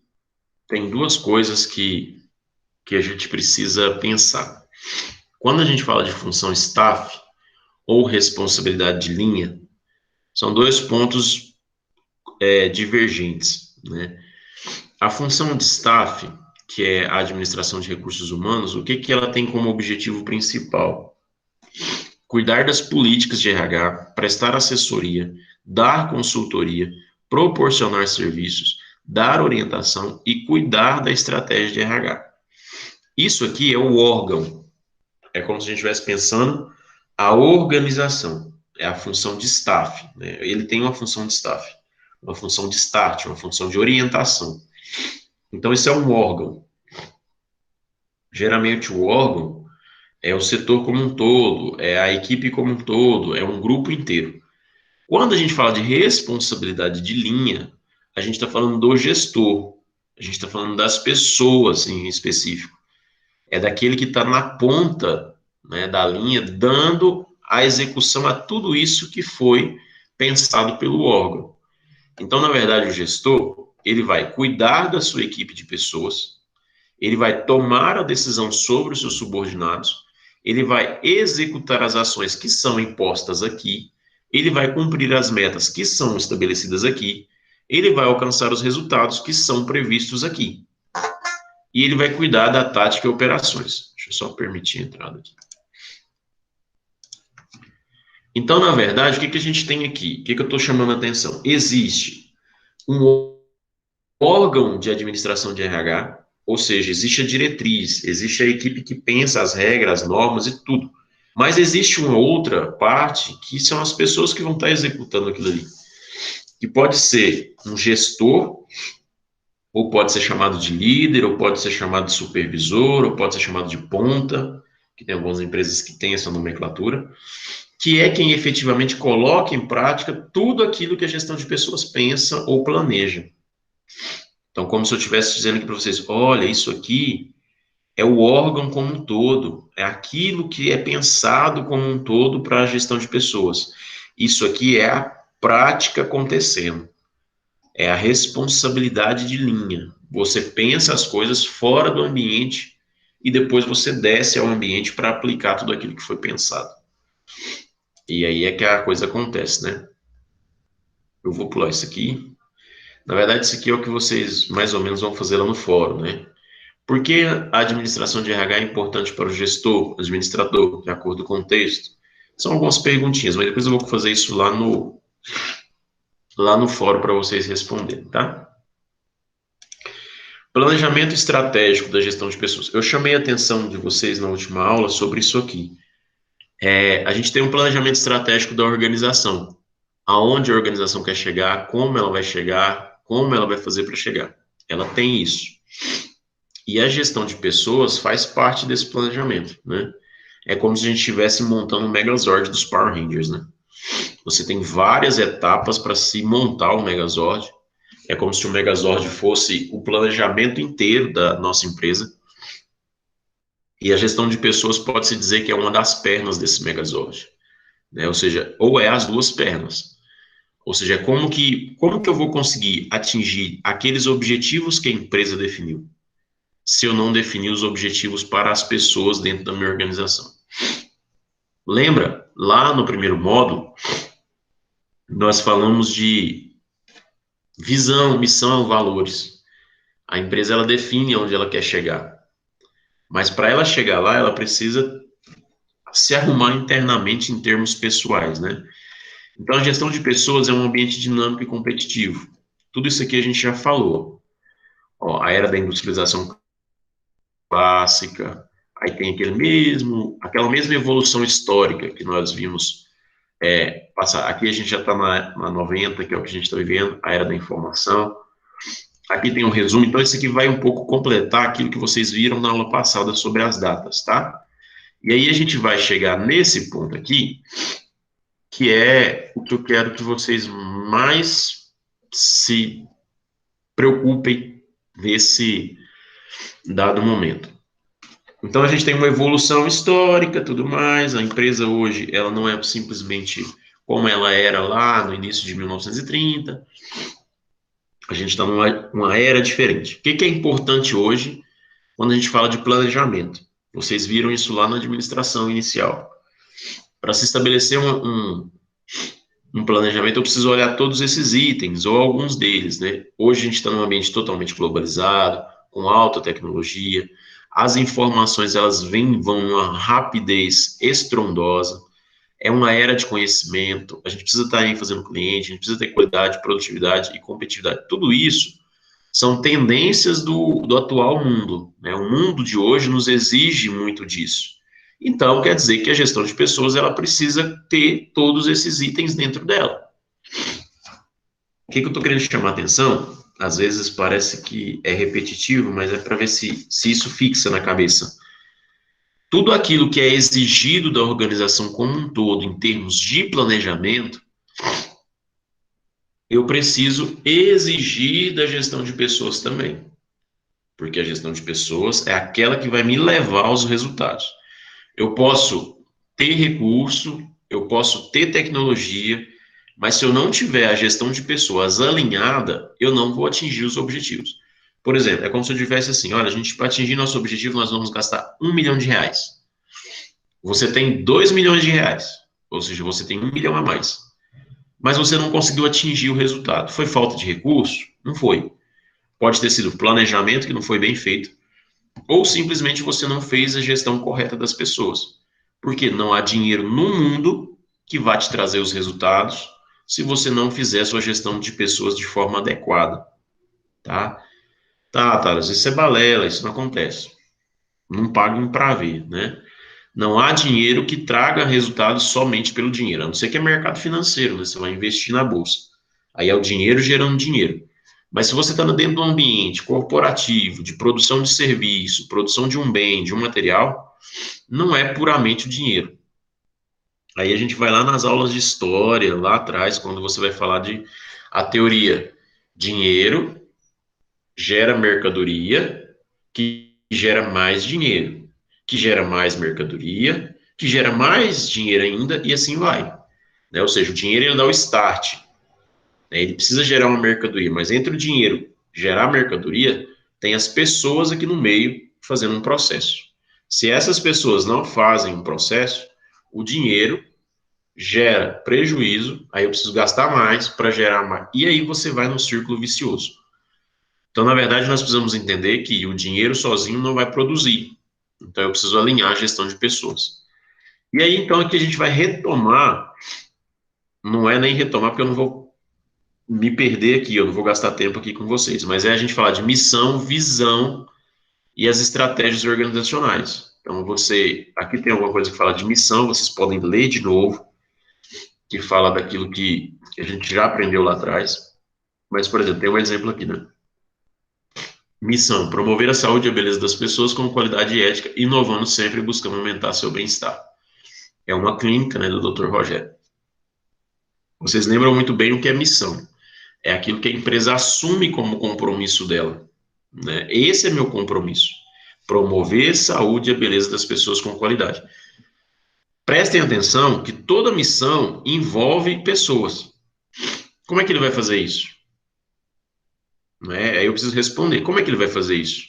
tem duas coisas que a gente precisa pensar. Quando a gente fala de função staff ou responsabilidade de linha, são dois pontos divergentes, né? A função de staff, que é a administração de recursos humanos, o que que ela tem como objetivo principal? Cuidar das políticas de RH, prestar assessoria, dar consultoria, proporcionar serviços, dar orientação e cuidar da estratégia de RH. Isso aqui é o órgão. É como se a gente estivesse pensando a organização. É a função de staff, né? Ele tem uma função de staff, uma função de start, uma função de orientação. Então, esse é um órgão. Geralmente, o órgão é o setor como um todo, é a equipe como um todo, é um grupo inteiro. Quando a gente fala de responsabilidade de linha, a gente está falando do gestor, a gente está falando das pessoas em específico. É daquele que está na ponta, né, da linha, dando a execução a tudo isso que foi pensado pelo órgão. Então, na verdade, o gestor, ele vai cuidar da sua equipe de pessoas, ele vai tomar a decisão sobre os seus subordinados, ele vai executar as ações que são impostas aqui, ele vai cumprir as metas que são estabelecidas aqui, ele vai alcançar os resultados que são previstos aqui. E ele vai cuidar da tática e operações. Deixa eu só permitir a entrada aqui. Então, na verdade, o que a gente tem aqui? O que eu estou chamando a atenção? Existe um órgão de administração de RH, Ou seja, existe a diretriz, existe a equipe que pensa as regras, as normas e tudo. Mas existe uma outra parte que são as pessoas que vão estar executando aquilo ali. Que pode ser um gestor, ou pode ser chamado de líder, ou pode ser chamado de supervisor, ou pode ser chamado de ponta, que tem algumas empresas que têm essa nomenclatura, que é quem efetivamente coloca em prática tudo aquilo que a gestão de pessoas pensa ou planeja. Então, como se eu estivesse dizendo aqui para vocês, olha, isso aqui é o órgão como um todo, é aquilo que é pensado como um todo para a gestão de pessoas. Isso aqui é a prática acontecendo, é a responsabilidade de linha. Você pensa as coisas fora do ambiente e depois você desce ao ambiente para aplicar tudo aquilo que foi pensado. E aí é que a coisa acontece, né? Eu vou pular isso aqui. Na verdade, isso aqui é o que vocês mais ou menos vão fazer lá no fórum, né? Por que a administração de RH é importante para o gestor, administrador, de acordo com o texto? São algumas perguntinhas, mas depois eu vou fazer isso lá no fórum para vocês responderem, tá? Planejamento estratégico da gestão de pessoas. Eu chamei a atenção de vocês na última aula sobre isso aqui. A gente tem um planejamento estratégico da organização. Aonde a organização quer chegar, como ela vai chegar, como ela vai fazer para chegar. Ela tem isso. E a gestão de pessoas faz parte desse planejamento, né? É como se a gente estivesse montando um Megazord dos Power Rangers, né? Você tem várias etapas para se montar o Megazord. É como se o Megazord fosse o planejamento inteiro da nossa empresa. E a gestão de pessoas pode-se dizer que é uma das pernas desse Megazord, né? Ou seja, ou é as duas pernas. Ou seja, como que eu vou conseguir atingir aqueles objetivos que a empresa definiu, se eu não definir os objetivos para as pessoas dentro da minha organização? Lembra, lá no primeiro módulo, nós falamos de visão, missão, valores. A empresa, ela define onde ela quer chegar. Mas para ela chegar lá, ela precisa se arrumar internamente em termos pessoais, né? Então, a gestão de pessoas é um ambiente dinâmico e competitivo. Tudo isso aqui a gente já falou. Ó, a era da industrialização clássica, aí tem aquela mesma evolução histórica que nós vimos passar. Aqui a gente já está na 90, que é o que a gente está vivendo, a era da informação. Aqui tem um resumo, então esse aqui vai um pouco completar aquilo que vocês viram na aula passada sobre as datas, tá? E aí a gente vai chegar nesse ponto aqui, que é o que eu quero que vocês mais se preocupem nesse dado momento. Então a gente tem uma evolução histórica, tudo mais. A empresa hoje, ela não é simplesmente como ela era lá no início de 1930. A gente está numa era diferente. O que é importante hoje quando a gente fala de planejamento? Vocês viram isso lá na administração inicial. Para se estabelecer um planejamento, eu preciso olhar todos esses itens, ou alguns deles, né? Hoje a gente está num ambiente totalmente globalizado, com alta tecnologia, as informações, elas vão numa rapidez estrondosa, é uma era de conhecimento, a gente precisa estar ênfase no cliente, a gente precisa ter qualidade, produtividade e competitividade. Tudo isso são tendências do atual mundo, né? O mundo de hoje nos exige muito disso. Então, quer dizer que a gestão de pessoas, ela precisa ter todos esses itens dentro dela. O que eu estou querendo chamar a atenção? Às vezes parece que é repetitivo, mas é para ver se isso fixa na cabeça. Tudo aquilo que é exigido da organização como um todo, em termos de planejamento, eu preciso exigir da gestão de pessoas também. Porque a gestão de pessoas é aquela que vai me levar aos resultados. Eu posso ter recurso, eu posso ter tecnologia, mas se eu não tiver a gestão de pessoas alinhada, eu não vou atingir os objetivos. Por exemplo, é como se eu tivesse assim, olha, a gente, para atingir nosso objetivo, nós vamos gastar R$ 1 milhão. Você tem R$ 2 milhões, ou seja, você tem 1 milhão a mais. Mas você não conseguiu atingir o resultado. Foi falta de recurso? Não foi. Pode ter sido planejamento que não foi bem feito, ou simplesmente você não fez a gestão correta das pessoas. Porque não há dinheiro no mundo que vá te trazer os resultados se você não fizer a sua gestão de pessoas de forma adequada, tá? Tá, Thales, isso é balela, isso não acontece. Não paguem para ver, né? Não há dinheiro que traga resultados somente pelo dinheiro, a não ser que é mercado financeiro, né? Você vai investir na bolsa. Aí é o dinheiro gerando dinheiro. Mas se você está dentro de um ambiente corporativo, de produção de serviço, produção de um bem, de um material, não é puramente o dinheiro. Aí a gente vai lá nas aulas de história, lá atrás, quando você vai falar de a teoria. Dinheiro gera mercadoria, que gera mais dinheiro, que gera mais mercadoria, que gera mais dinheiro ainda, e assim vai. Né? Ou seja, o dinheiro ele dá o start. Né? Ele precisa gerar uma mercadoria, mas entre o dinheiro gerar mercadoria, tem as pessoas aqui no meio fazendo um processo. Se essas pessoas não fazem um processo, o dinheiro gera prejuízo, aí eu preciso gastar mais para gerar mais. E aí você vai no círculo vicioso. Então, na verdade, nós precisamos entender que o dinheiro sozinho não vai produzir. Então, eu preciso alinhar a gestão de pessoas. E aí, então, aqui a gente vai retomar, não é nem retomar, porque eu não vou me perder aqui, eu não vou gastar tempo aqui com vocês, mas é a gente falar de missão, visão e as estratégias organizacionais. Então, você, aqui tem alguma coisa que fala de missão, vocês podem ler de novo, que fala daquilo que a gente já aprendeu lá atrás. Mas, por exemplo, tem um exemplo aqui, né? Missão: promover a saúde e a beleza das pessoas com qualidade e ética, inovando sempre e buscando aumentar seu bem-estar. É uma clínica, né, do Dr. Rogério. Vocês lembram muito bem o que é missão. É aquilo que a empresa assume como compromisso dela. Né? Esse é meu compromisso. Promover a saúde e a beleza das pessoas com qualidade. Prestem atenção que toda missão envolve pessoas. Como é que ele vai fazer isso? Né? Aí eu preciso responder. Como é que ele vai fazer isso?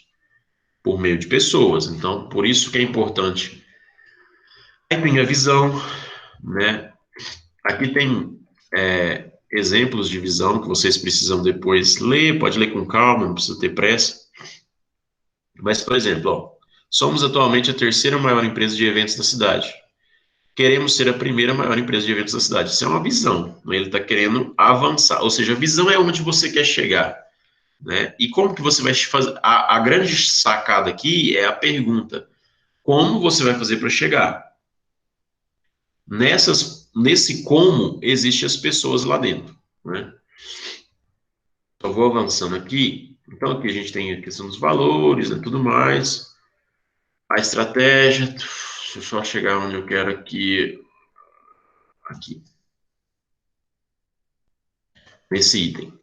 Por meio de pessoas. Então, por isso que é importante. Aí tem a visão, né? Aqui tem exemplos de visão que vocês precisam depois ler, pode ler com calma, não precisa ter pressa. Mas, por exemplo, ó, somos atualmente a terceira maior empresa de eventos da cidade. Queremos ser a primeira maior empresa de eventos da cidade. Isso é uma visão, né? Ele está querendo avançar, ou seja, a visão é onde você quer chegar, né? E como que você vai fazer? A grande sacada aqui é a pergunta: como você vai fazer para chegar? Nesse como, existem as pessoas lá dentro, né? Só vou avançando aqui. Então, aqui a gente tem a questão dos valores e tudo mais. A estratégia. Deixa eu só chegar onde eu quero aqui. Aqui. Nesse item.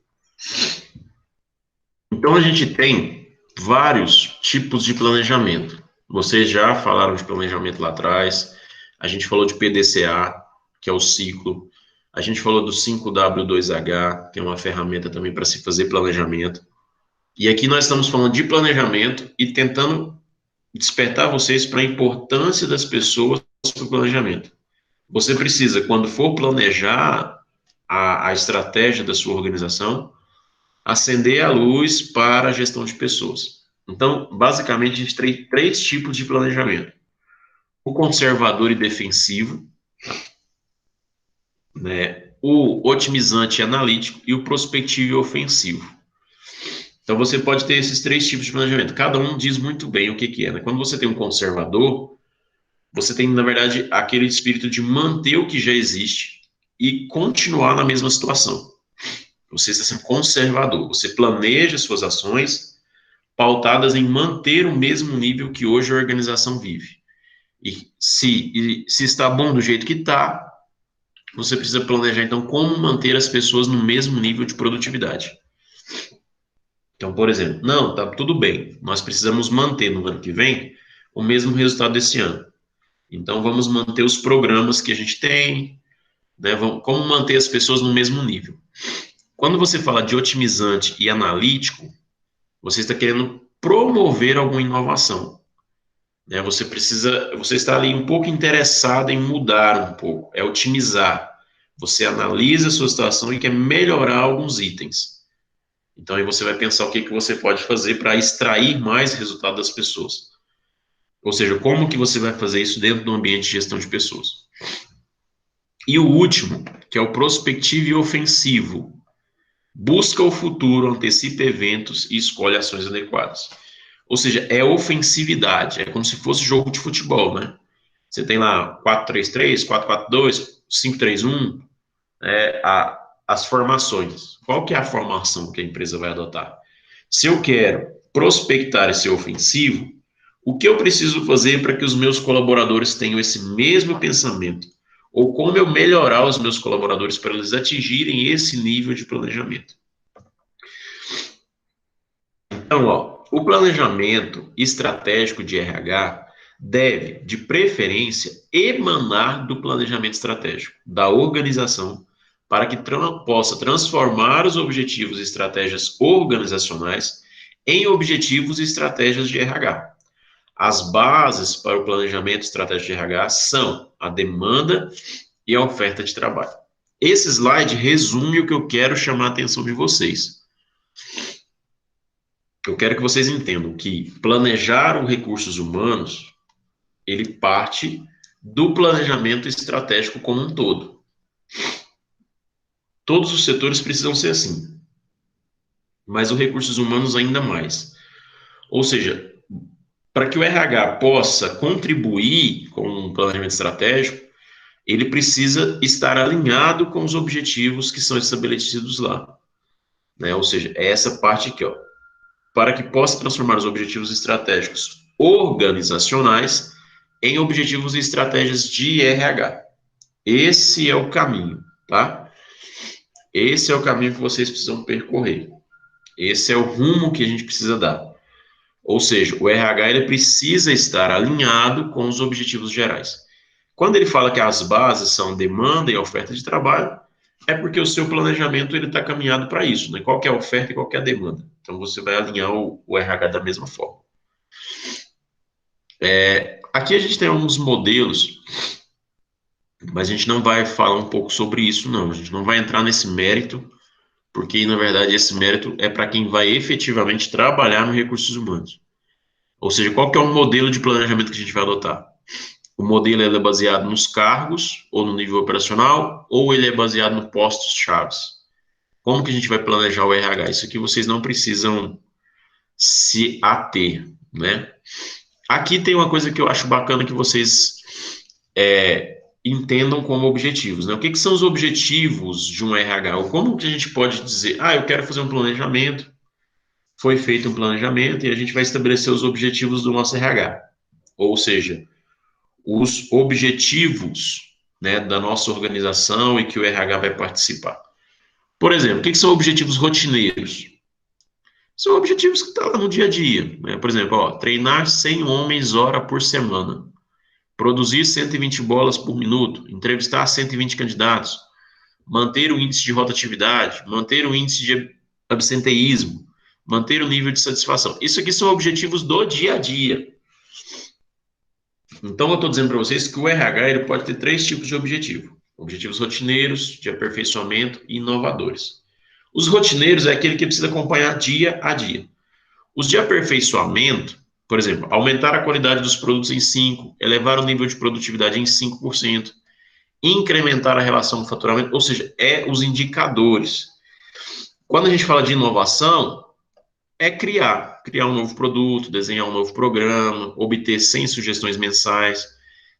Então, a gente tem vários tipos de planejamento. Vocês já falaram de planejamento lá atrás. A gente falou de PDCA, que é o ciclo. A gente falou do 5W2H, que é uma ferramenta também para se fazer planejamento. E aqui nós estamos falando de planejamento e tentando despertar vocês para a importância das pessoas para o planejamento. Você precisa, quando for planejar a estratégia da sua organização, acender a luz para a gestão de pessoas. Então, basicamente, a gente tem três tipos de planejamento: o conservador e defensivo, né? O otimizante e analítico e o prospectivo e ofensivo. Então, você pode ter esses três tipos de planejamento. Cada um diz muito bem o que que é, né? Quando você tem um conservador, você tem, na verdade, aquele espírito de manter o que já existe e continuar na mesma situação. Você está sendo conservador. Você planeja suas ações pautadas em manter o mesmo nível que hoje a organização vive. E se está bom do jeito que está, você precisa planejar, então, como manter as pessoas no mesmo nível de produtividade. Então, por exemplo, não, tá tudo bem, nós precisamos manter no ano que vem o mesmo resultado desse ano. Então, vamos manter os programas que a gente tem, né? Como manter as pessoas no mesmo nível. Quando você fala de otimizante e analítico, você está querendo promover alguma inovação, né? Você está ali um pouco interessado em mudar um pouco, é otimizar. Você analisa a sua situação e quer melhorar alguns itens. Então, aí você vai pensar o que você pode fazer para extrair mais resultado das pessoas. Ou seja, como que você vai fazer isso dentro do ambiente de gestão de pessoas. E o último, que é o prospectivo e ofensivo. Busca o futuro, antecipa eventos e escolhe ações adequadas. Ou seja, é ofensividade, é como se fosse jogo de futebol, né? Você tem lá 4-3-3, 4-4-2, 5-3-1, as formações. Qual que é a formação que a empresa vai adotar? Se eu quero prospectar e ser ofensivo, o que eu preciso fazer para que os meus colaboradores tenham esse mesmo pensamento? Ou como eu melhorar os meus colaboradores para eles atingirem esse nível de planejamento? Então, ó, o planejamento estratégico de RH deve, de preferência, emanar do planejamento estratégico, da organização, para que possa transformar os objetivos e estratégias organizacionais em objetivos e estratégias de RH. As bases para o planejamento estratégico de RH são a demanda e a oferta de trabalho. Esse slide resume o que eu quero chamar a atenção de vocês. Eu quero que vocês entendam que planejar os recursos humanos, ele parte do planejamento estratégico como um todo. Todos os setores precisam ser assim, mas os recursos humanos ainda mais. Ou seja, para que o RH possa contribuir com um planejamento estratégico, ele precisa estar alinhado com os objetivos que são estabelecidos lá, né? Ou seja, é essa parte aqui, ó. Para que possa transformar os objetivos estratégicos organizacionais em objetivos e estratégias de RH. Esse é o caminho, tá? Esse é o caminho que vocês precisam percorrer. Esse é o rumo que a gente precisa dar. Ou seja, o RH ele precisa estar alinhado com os objetivos gerais. Quando ele fala que as bases são demanda e oferta de trabalho, é porque o seu planejamento ele está caminhado para isso, né? Qual que é a oferta e qual que é a demanda. Então você vai alinhar o RH da mesma forma. Aqui a gente tem alguns modelos, mas a gente não vai falar um pouco sobre isso, não. A gente não vai entrar nesse mérito, porque na verdade esse mérito é para quem vai efetivamente trabalhar nos recursos humanos. Ou seja, qual que é o modelo de planejamento que a gente vai adotar? O modelo é baseado nos cargos, ou no nível operacional, ou ele é baseado no postos-chave. Como que a gente vai planejar o RH? Isso aqui vocês não precisam se ater, né? Aqui tem uma coisa que eu acho bacana que vocês entendam como objetivos, né? O que que são os objetivos de um RH? Ou como que a gente pode dizer, eu quero fazer um planejamento, foi feito um planejamento e a gente vai estabelecer os objetivos do nosso RH. Ou seja, os objetivos, né, da nossa organização e que o RH vai participar. Por exemplo, o que são objetivos rotineiros? São objetivos que estão no dia a dia, né? Por exemplo, treinar 100 homens hora por semana, produzir 120 bolas por minuto, entrevistar 120 candidatos, manter o índice de rotatividade, manter o índice de absenteísmo, manter o nível de satisfação. Isso aqui são objetivos do dia a dia. Então, eu estou dizendo para vocês que o RH ele pode ter 3 tipos de objetivo: objetivos rotineiros, de aperfeiçoamento e inovadores. Os rotineiros é aquele que precisa acompanhar dia a dia. Os de aperfeiçoamento, por exemplo, aumentar a qualidade dos produtos em 5%, elevar o nível de produtividade em 5%, incrementar a relação do faturamento, ou seja, os indicadores. Quando a gente fala de inovação, é criar um novo produto, desenhar um novo programa, obter 100 sugestões mensais.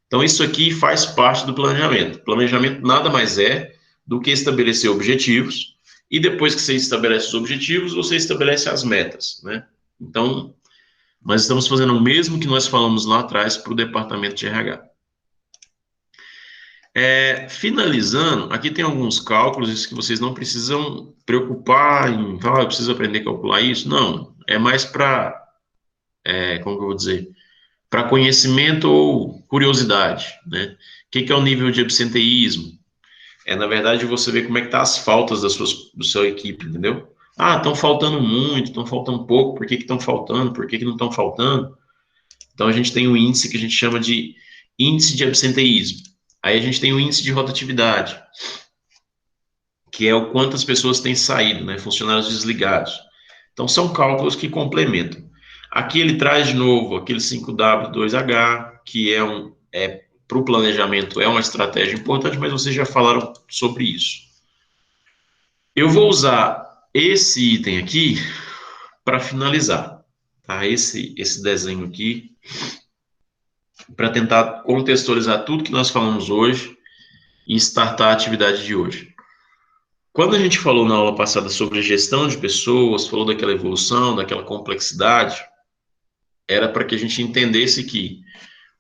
Então, isso aqui faz parte do planejamento. Planejamento nada mais é do que estabelecer objetivos, e depois que você estabelece os objetivos, você estabelece as metas, né? Então, nós estamos fazendo o mesmo que nós falamos lá atrás para o departamento de RH. Finalizando, aqui tem alguns cálculos que vocês não precisam preocupar em falar, eu preciso aprender a calcular isso. Não, é mais para, como que eu vou dizer, para conhecimento ou curiosidade, né? O que é o nível de absenteísmo? Na verdade, você ver como é que tá as faltas do sua equipe, entendeu? Estão faltando muito, estão faltando pouco, por que estão faltando, por que não estão faltando? Então, a gente tem um índice que a gente chama de índice de absenteísmo. Aí a gente tem o índice de rotatividade, que é o quantas pessoas têm saído, né? Funcionários desligados. Então, são cálculos que complementam. Aqui ele traz de novo aquele 5W2H, que para o planejamento é uma estratégia importante, mas vocês já falaram sobre isso. Eu vou usar esse item aqui, para finalizar, tá? Esse desenho aqui, para tentar contextualizar tudo que nós falamos hoje e startar a atividade de hoje. Quando a gente falou na aula passada sobre gestão de pessoas, falou daquela evolução, daquela complexidade, era para que a gente entendesse que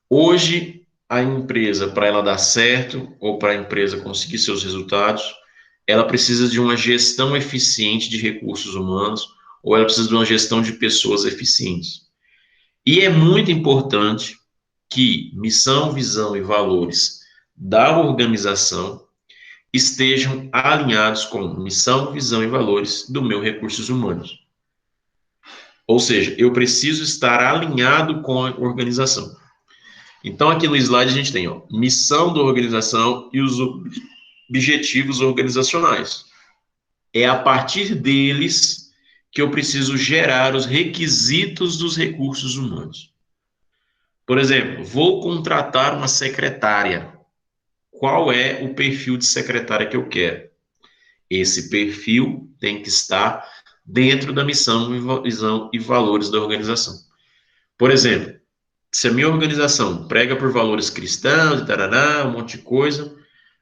hoje a empresa, para ela dar certo, ou para a empresa conseguir seus resultados, ela precisa de uma gestão eficiente de recursos humanos, ou ela precisa de uma gestão de pessoas eficientes. E é muito importante que missão, visão e valores da organização estejam alinhados com missão, visão e valores do meu recursos humanos. Ou seja, eu preciso estar alinhado com a organização. Então, aqui no slide a gente tem, ó, missão da organização e os objetivos organizacionais. É a partir deles que eu preciso gerar os requisitos dos recursos humanos. Por exemplo, vou contratar uma secretária. Qual é o perfil de secretária que eu quero? Esse perfil tem que estar dentro da missão, visão e valores da organização. Por exemplo, se a minha organização prega por valores cristãos, tarará, um monte de coisa,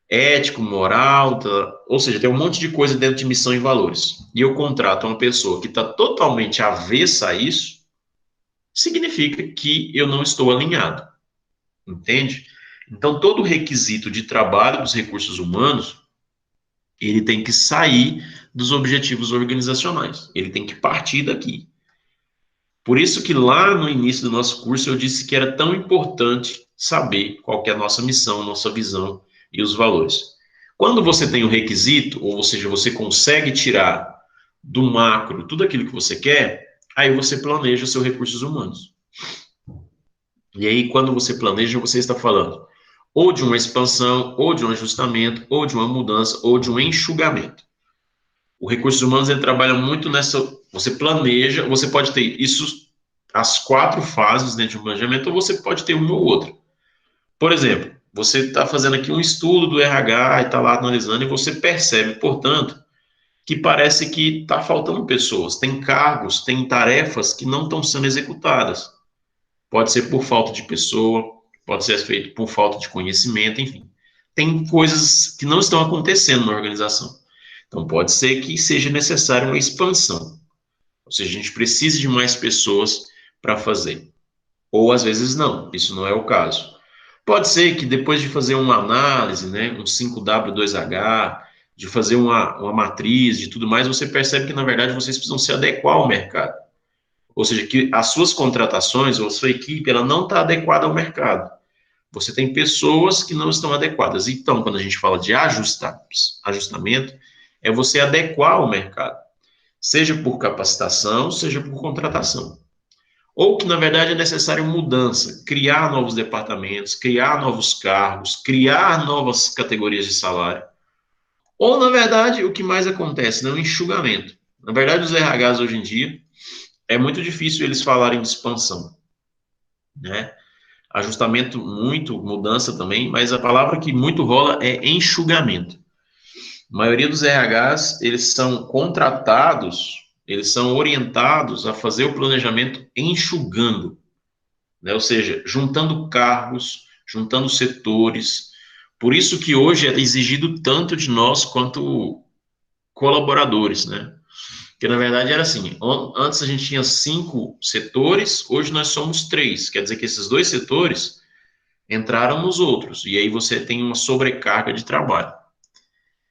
ético, moral, ou seja, tem um monte de coisa dentro de missão e valores, e eu contrato uma pessoa que está totalmente avessa a isso, significa que eu não estou alinhado, entende? Então, todo requisito de trabalho dos recursos humanos, ele tem que sair dos objetivos organizacionais, ele tem que partir daqui. Por isso que lá no início do nosso curso eu disse que era tão importante saber qual que é a nossa missão, nossa visão e os valores. Quando você tem um requisito, ou seja, você consegue tirar do macro tudo aquilo que você quer, aí você planeja seus recursos humanos. E aí, quando você planeja, você está falando ou de uma expansão, ou de um ajustamento, ou de uma mudança, ou de um enxugamento. O recursos humanos ele trabalha muito nessa. Você planeja, você pode ter isso, as 4 fases dentro de um planejamento, ou você pode ter uma ou outra. Por exemplo, você está fazendo aqui um estudo do RH e está lá analisando, e você percebe, portanto, que parece que está faltando pessoas, tem cargos, tem tarefas que não estão sendo executadas. Pode ser por falta de pessoa, pode ser feito por falta de conhecimento, enfim. Tem coisas que não estão acontecendo na organização. Então, pode ser que seja necessária uma expansão. Ou seja, a gente precisa de mais pessoas para fazer. Ou, às vezes, não. Isso não é o caso. Pode ser que depois de fazer uma análise, né, um 5W2H, de fazer uma matriz, de tudo mais, você percebe que, na verdade, vocês precisam se adequar ao mercado. Ou seja, que as suas contratações ou a sua equipe, ela não está adequada ao mercado. Você tem pessoas que não estão adequadas. Então, quando a gente fala de ajustamento, é você adequar ao mercado, seja por capacitação, seja por contratação. Ou que, na verdade, é necessário mudança, criar novos departamentos, criar novos cargos, criar novas categorias de salário. Ou, na verdade, o que mais acontece, né, o enxugamento. Na verdade, os RHs hoje em dia, é muito difícil eles falarem de expansão, né? Ajustamento muito, mudança também, mas a palavra que muito rola é enxugamento. A maioria dos RHs, eles são contratados, eles são orientados a fazer o planejamento enxugando, né? Ou seja, juntando cargos, juntando setores. Por isso que hoje é exigido tanto de nós quanto colaboradores, né? Porque, na verdade, era assim, antes a gente tinha 5 setores, hoje nós somos 3. Quer dizer que esses 2 setores entraram nos outros, e aí você tem uma sobrecarga de trabalho.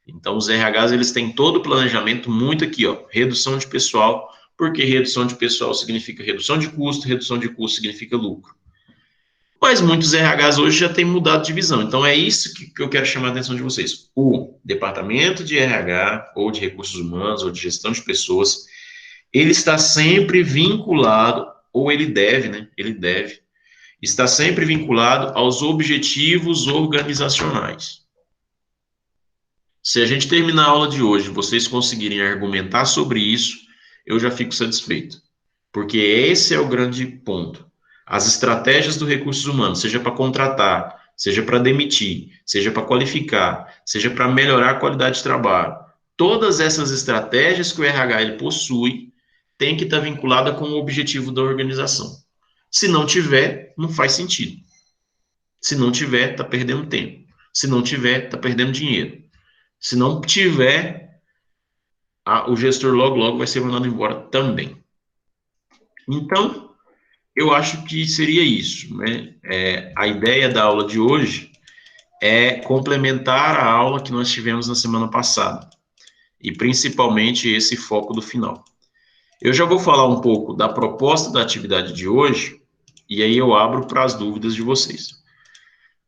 Então, os RHs, eles têm todo o planejamento muito aqui, ó, redução de pessoal, porque redução de pessoal significa redução de custo significa lucro. Mas muitos RHs hoje já têm mudado de visão, então é isso que eu quero chamar a atenção de vocês. O departamento de RH, ou de recursos humanos, ou de gestão de pessoas, ele está sempre vinculado, ou ele deve, né, está sempre vinculado aos objetivos organizacionais. Se a gente terminar a aula de hoje, vocês conseguirem argumentar sobre isso, eu já fico satisfeito. Porque esse é o grande ponto. As estratégias do recursos humanos, seja para contratar, seja para demitir, seja para qualificar, seja para melhorar a qualidade de trabalho, todas essas estratégias que o RH ele possui tem que estar vinculada com o objetivo da organização. Se não tiver, não faz sentido. Se não tiver, está perdendo tempo. Se não tiver, está perdendo dinheiro. Se não tiver, o gestor logo vai ser mandado embora também. Então, eu acho que seria isso, né? A ideia da aula de hoje é complementar a aula que nós tivemos na semana passada, e principalmente esse foco do final. Eu já vou falar um pouco da proposta da atividade de hoje, e aí eu abro para as dúvidas de vocês.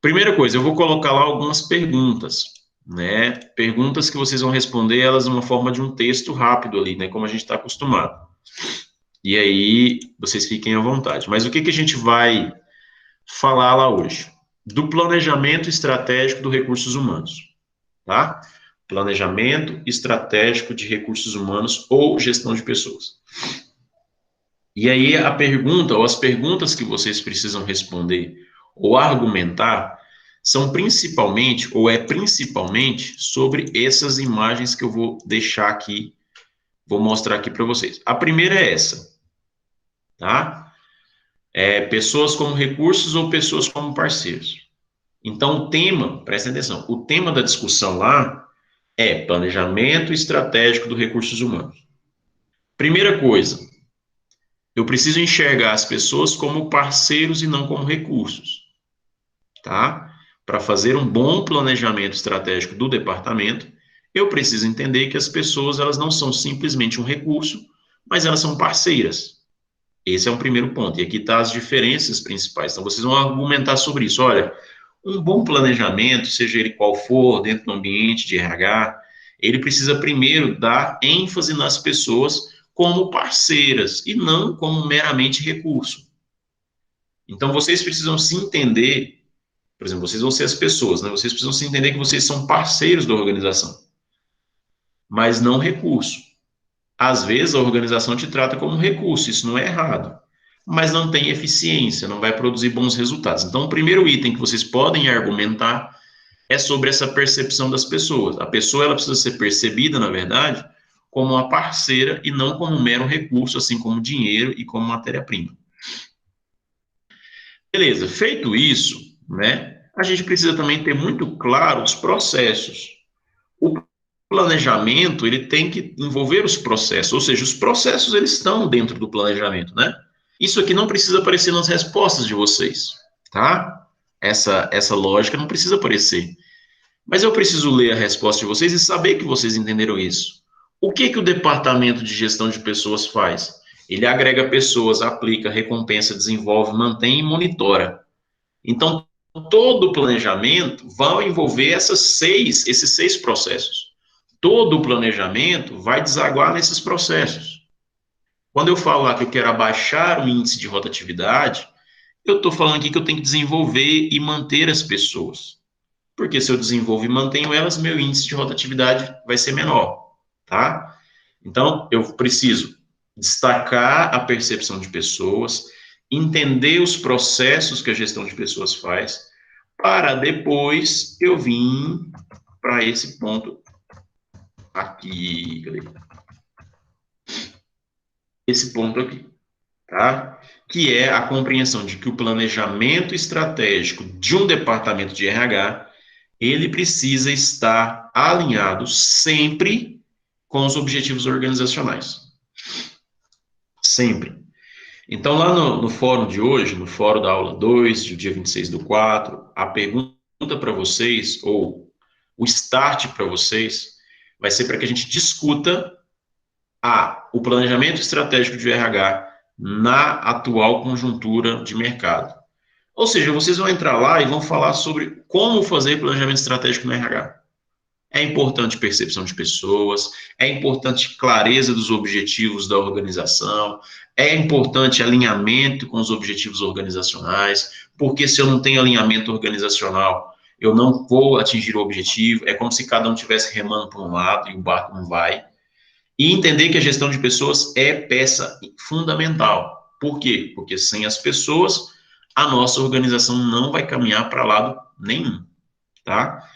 Primeira coisa, eu vou colocar lá algumas perguntas, né? Perguntas que vocês vão responder elas de uma forma de um texto rápido ali, né? Como a gente está acostumado. E aí, vocês fiquem à vontade. Mas o que a gente vai falar lá hoje? Do planejamento estratégico dos recursos humanos, tá? Planejamento estratégico de recursos humanos ou gestão de pessoas. E aí, a pergunta, ou as perguntas que vocês precisam responder ou argumentar, são principalmente, ou é principalmente, sobre essas imagens que eu vou deixar aqui, vou mostrar aqui para vocês. A primeira é essa, tá? Pessoas como recursos ou pessoas como parceiros. Então, o tema, prestem atenção, o tema da discussão lá é planejamento estratégico dos recursos humanos. Primeira coisa, eu preciso enxergar as pessoas como parceiros e não como recursos, tá? Para fazer um bom planejamento estratégico do departamento, eu preciso entender que as pessoas, elas não são simplesmente um recurso, mas elas são parceiras. Esse é um primeiro ponto. E aqui estão as diferenças principais. Então, vocês vão argumentar sobre isso. Olha, um bom planejamento, seja ele qual for, dentro do ambiente de RH, ele precisa primeiro dar ênfase nas pessoas como parceiras e não como meramente recurso. Então, vocês precisam se entender, por exemplo, vocês vão ser as pessoas, né? Vocês precisam se entender que vocês são parceiros da organização, mas não recurso. Às vezes, a organização te trata como recurso, isso não é errado, mas não tem eficiência, não vai produzir bons resultados. Então, o primeiro item que vocês podem argumentar é sobre essa percepção das pessoas. A pessoa, ela precisa ser percebida, na verdade, como uma parceira e não como um mero recurso, assim como dinheiro e como matéria-prima. Beleza, feito isso, né, a gente precisa também ter muito claro os processos. O planejamento, ele tem que envolver os processos, ou seja, os processos, eles estão dentro do planejamento, né? Isso aqui não precisa aparecer nas respostas de vocês, tá? Essa lógica não precisa aparecer. Mas eu preciso ler a resposta de vocês e saber que vocês entenderam isso. O que o departamento de gestão de pessoas faz? Ele agrega pessoas, aplica, recompensa, desenvolve, mantém e monitora. Então, todo o planejamento vai envolver esses seis processos. Todo o planejamento vai desaguar nesses processos. Quando eu falo lá que eu quero abaixar o índice de rotatividade, eu estou falando aqui que eu tenho que desenvolver e manter as pessoas. Porque se eu desenvolvo e mantenho elas, meu índice de rotatividade vai ser menor, tá? Então, eu preciso destacar a percepção de pessoas, entender os processos que a gestão de pessoas faz, para depois eu vir para esse ponto aqui, cadê? Esse ponto aqui, tá? Que é a compreensão de que o planejamento estratégico de um departamento de RH, ele precisa estar alinhado sempre com os objetivos organizacionais. Sempre. Então, lá no fórum de hoje, no fórum da aula 2, do dia 26/4, a pergunta para vocês, ou o start para vocês, vai ser para que a gente discuta o planejamento estratégico de RH na atual conjuntura de mercado. Ou seja, vocês vão entrar lá e vão falar sobre como fazer planejamento estratégico no RH. É importante percepção de pessoas, é importante clareza dos objetivos da organização, é importante alinhamento com os objetivos organizacionais, porque se eu não tenho alinhamento organizacional, eu não vou atingir o objetivo, é como se cada um estivesse remando para um lado e o barco não vai. E entender que a gestão de pessoas é peça fundamental. Por quê? Porque sem as pessoas, a nossa organização não vai caminhar para lado nenhum, tá?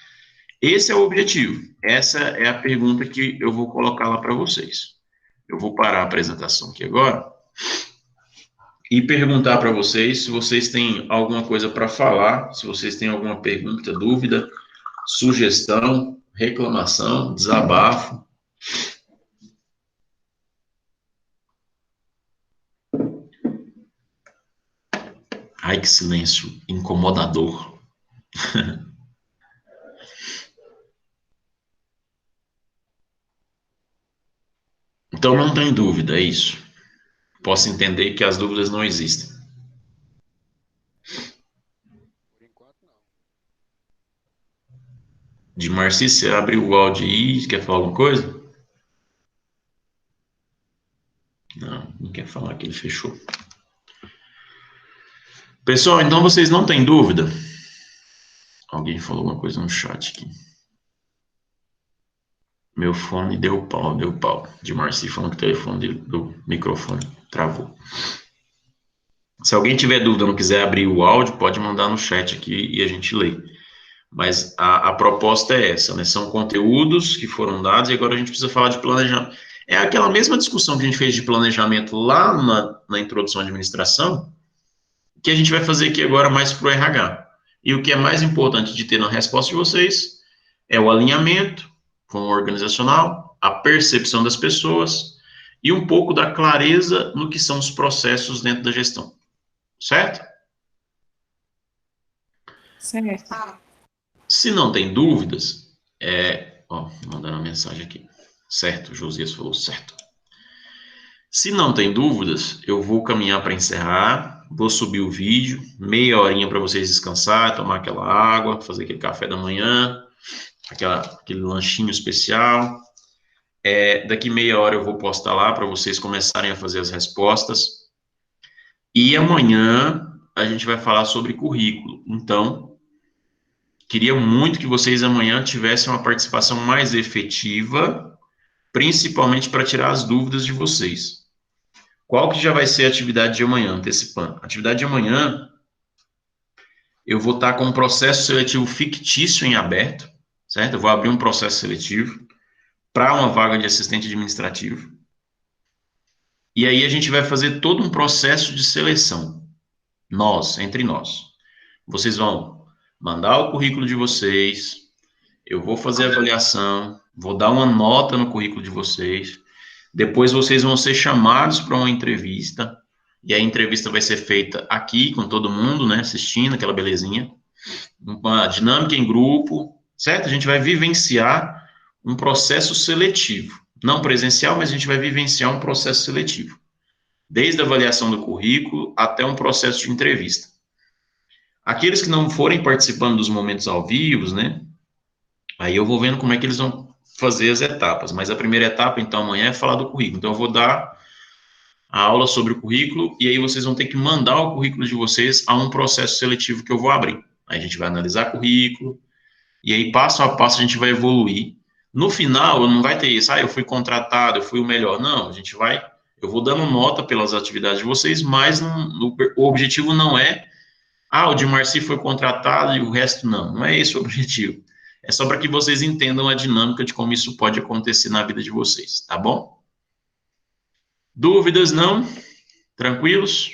Esse é o objetivo. Essa é a pergunta que eu vou colocar lá para vocês. Eu vou parar a apresentação aqui agora e perguntar para vocês se vocês têm alguma coisa para falar, se vocês têm alguma pergunta, dúvida, sugestão, reclamação, desabafo. Ai, que silêncio incomodador. Então não tem dúvida, é isso. Posso entender que as dúvidas não existem. Por enquanto, não. De Marci, você abriu o áudio aí, quer falar alguma coisa? Não, não quer falar que ele fechou. Pessoal, então vocês não têm dúvida? Alguém falou alguma coisa no chat aqui. Meu fone deu pau, deu pau. De Marci falando que o telefone do microfone travou. Se alguém tiver dúvida, não quiser abrir o áudio, pode mandar no chat aqui e a gente lê. Mas a proposta é essa, né? São conteúdos que foram dados e agora a gente precisa falar de planejamento. É aquela mesma discussão que a gente fez de planejamento lá na introdução à administração, que a gente vai fazer aqui agora mais para o RH. E o que é mais importante de ter na resposta de vocês é o alinhamento com o organizacional, a percepção das pessoas e um pouco da clareza no que são os processos dentro da gestão. Certo? Certo. Se não tem dúvidas, mandando uma mensagem aqui. Certo, Josias falou certo. Se não tem dúvidas, eu vou caminhar para encerrar, vou subir o vídeo, meia horinha para vocês descansar, tomar aquela água, fazer aquele café da manhã, aquele lanchinho especial. Daqui meia hora eu vou postar lá para vocês começarem a fazer as respostas. E amanhã a gente vai falar sobre currículo. Então, queria muito que vocês amanhã tivessem uma participação mais efetiva, principalmente para tirar as dúvidas de vocês. Qual que já vai ser a atividade de amanhã, antecipando? A atividade de amanhã, eu vou estar com um processo seletivo fictício em aberto, certo? Eu vou abrir um processo seletivo para uma vaga de assistente administrativo. E aí a gente vai fazer todo um processo de seleção. Entre nós. Vocês vão mandar o currículo de vocês, eu vou fazer a avaliação, vou dar uma nota no currículo de vocês, depois vocês vão ser chamados para uma entrevista, e a entrevista vai ser feita aqui com todo mundo, né, assistindo, aquela belezinha, uma dinâmica em grupo, certo? A gente vai vivenciar um processo seletivo, não presencial, mas a gente vai vivenciar um processo seletivo, desde a avaliação do currículo até um processo de entrevista. Aqueles que não forem participando dos momentos ao vivo, né, aí eu vou vendo como é que eles vão fazer as etapas, mas a primeira etapa, então, amanhã é falar do currículo. Então, eu vou dar a aula sobre o currículo, e aí vocês vão ter que mandar o currículo de vocês a um processo seletivo que eu vou abrir. Aí a gente vai analisar currículo, e aí, passo a passo, a gente vai evoluir. No final, não vai ter isso, eu fui contratado, eu fui o melhor. Não, eu vou dando nota pelas atividades de vocês, mas o objetivo não é, o de Marci foi contratado e o resto não. Não é esse o objetivo. É só para que vocês entendam a dinâmica de como isso pode acontecer na vida de vocês, tá bom? Dúvidas, não? Tranquilos?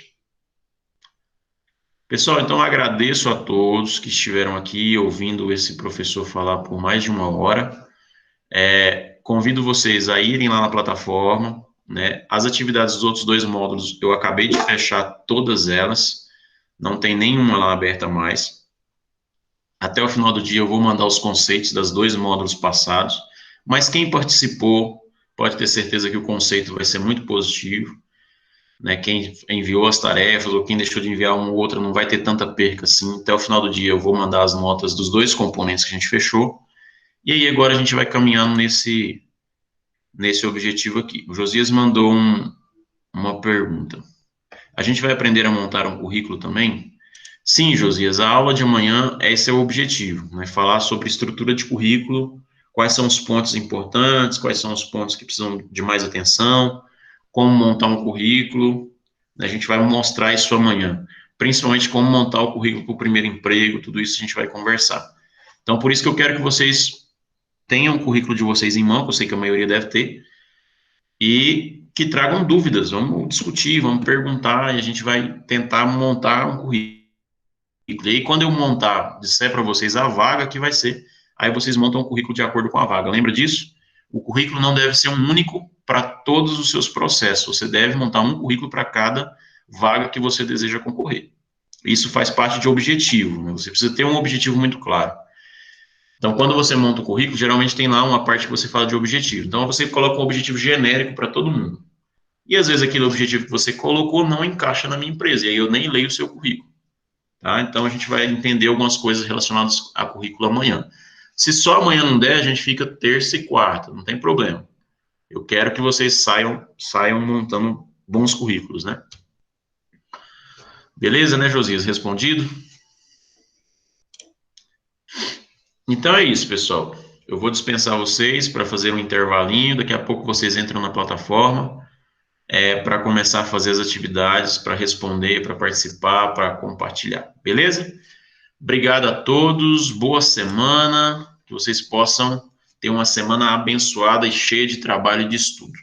Pessoal, então agradeço a todos que estiveram aqui ouvindo esse professor falar por mais de uma hora. Convido vocês a irem lá na plataforma, né? As atividades dos outros dois módulos, eu acabei de fechar todas elas, não tem nenhuma lá aberta mais. Até o final do dia eu vou mandar os conceitos dos dois módulos passados, mas quem participou pode ter certeza que o conceito vai ser muito positivo, né? Quem enviou as tarefas ou quem deixou de enviar uma ou outra não vai ter tanta perca assim. Até o final do dia eu vou mandar as notas dos dois componentes que a gente fechou, e aí agora a gente vai caminhando nesse objetivo aqui. O Josias mandou uma pergunta. A gente vai aprender a montar um currículo também? Sim, Josias, a aula de amanhã, esse é o objetivo, né? Falar sobre estrutura de currículo, quais são os pontos importantes, quais são os pontos que precisam de mais atenção, como montar um currículo. A gente vai mostrar isso amanhã, principalmente como montar o currículo para o primeiro emprego, tudo isso a gente vai conversar. Então, por isso que eu quero que vocês tenham o currículo de vocês em mão, que eu sei que a maioria deve ter, e que tragam dúvidas. Vamos discutir, vamos perguntar, e a gente vai tentar montar um currículo. E aí, quando eu montar, disser para vocês a vaga que vai ser, aí vocês montam o currículo de acordo com a vaga. Lembra disso? O currículo não deve ser um único para todos os seus processos. Você deve montar um currículo para cada vaga que você deseja concorrer. Isso faz parte de objetivo, né? Você precisa ter um objetivo muito claro. Então, quando você monta o currículo, geralmente tem lá uma parte que você fala de objetivo. Então, você coloca um objetivo genérico para todo mundo. E às vezes aquele objetivo que você colocou não encaixa na minha empresa, e aí eu nem leio o seu currículo. Tá? Então, a gente vai entender algumas coisas relacionadas a currículo amanhã. Se só amanhã não der, a gente fica terça e quarta, não tem problema. Eu quero que vocês saiam montando bons currículos, né? Beleza, né, Josias? Respondido? Então é isso, pessoal. Eu vou dispensar vocês para fazer um intervalinho. Daqui a pouco vocês entram na plataforma para começar a fazer as atividades, para responder, para participar, para compartilhar. Beleza? Obrigado a todos. Boa semana. Que vocês possam ter uma semana abençoada e cheia de trabalho e de estudo.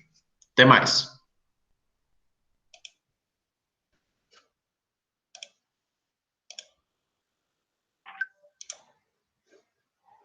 Até mais.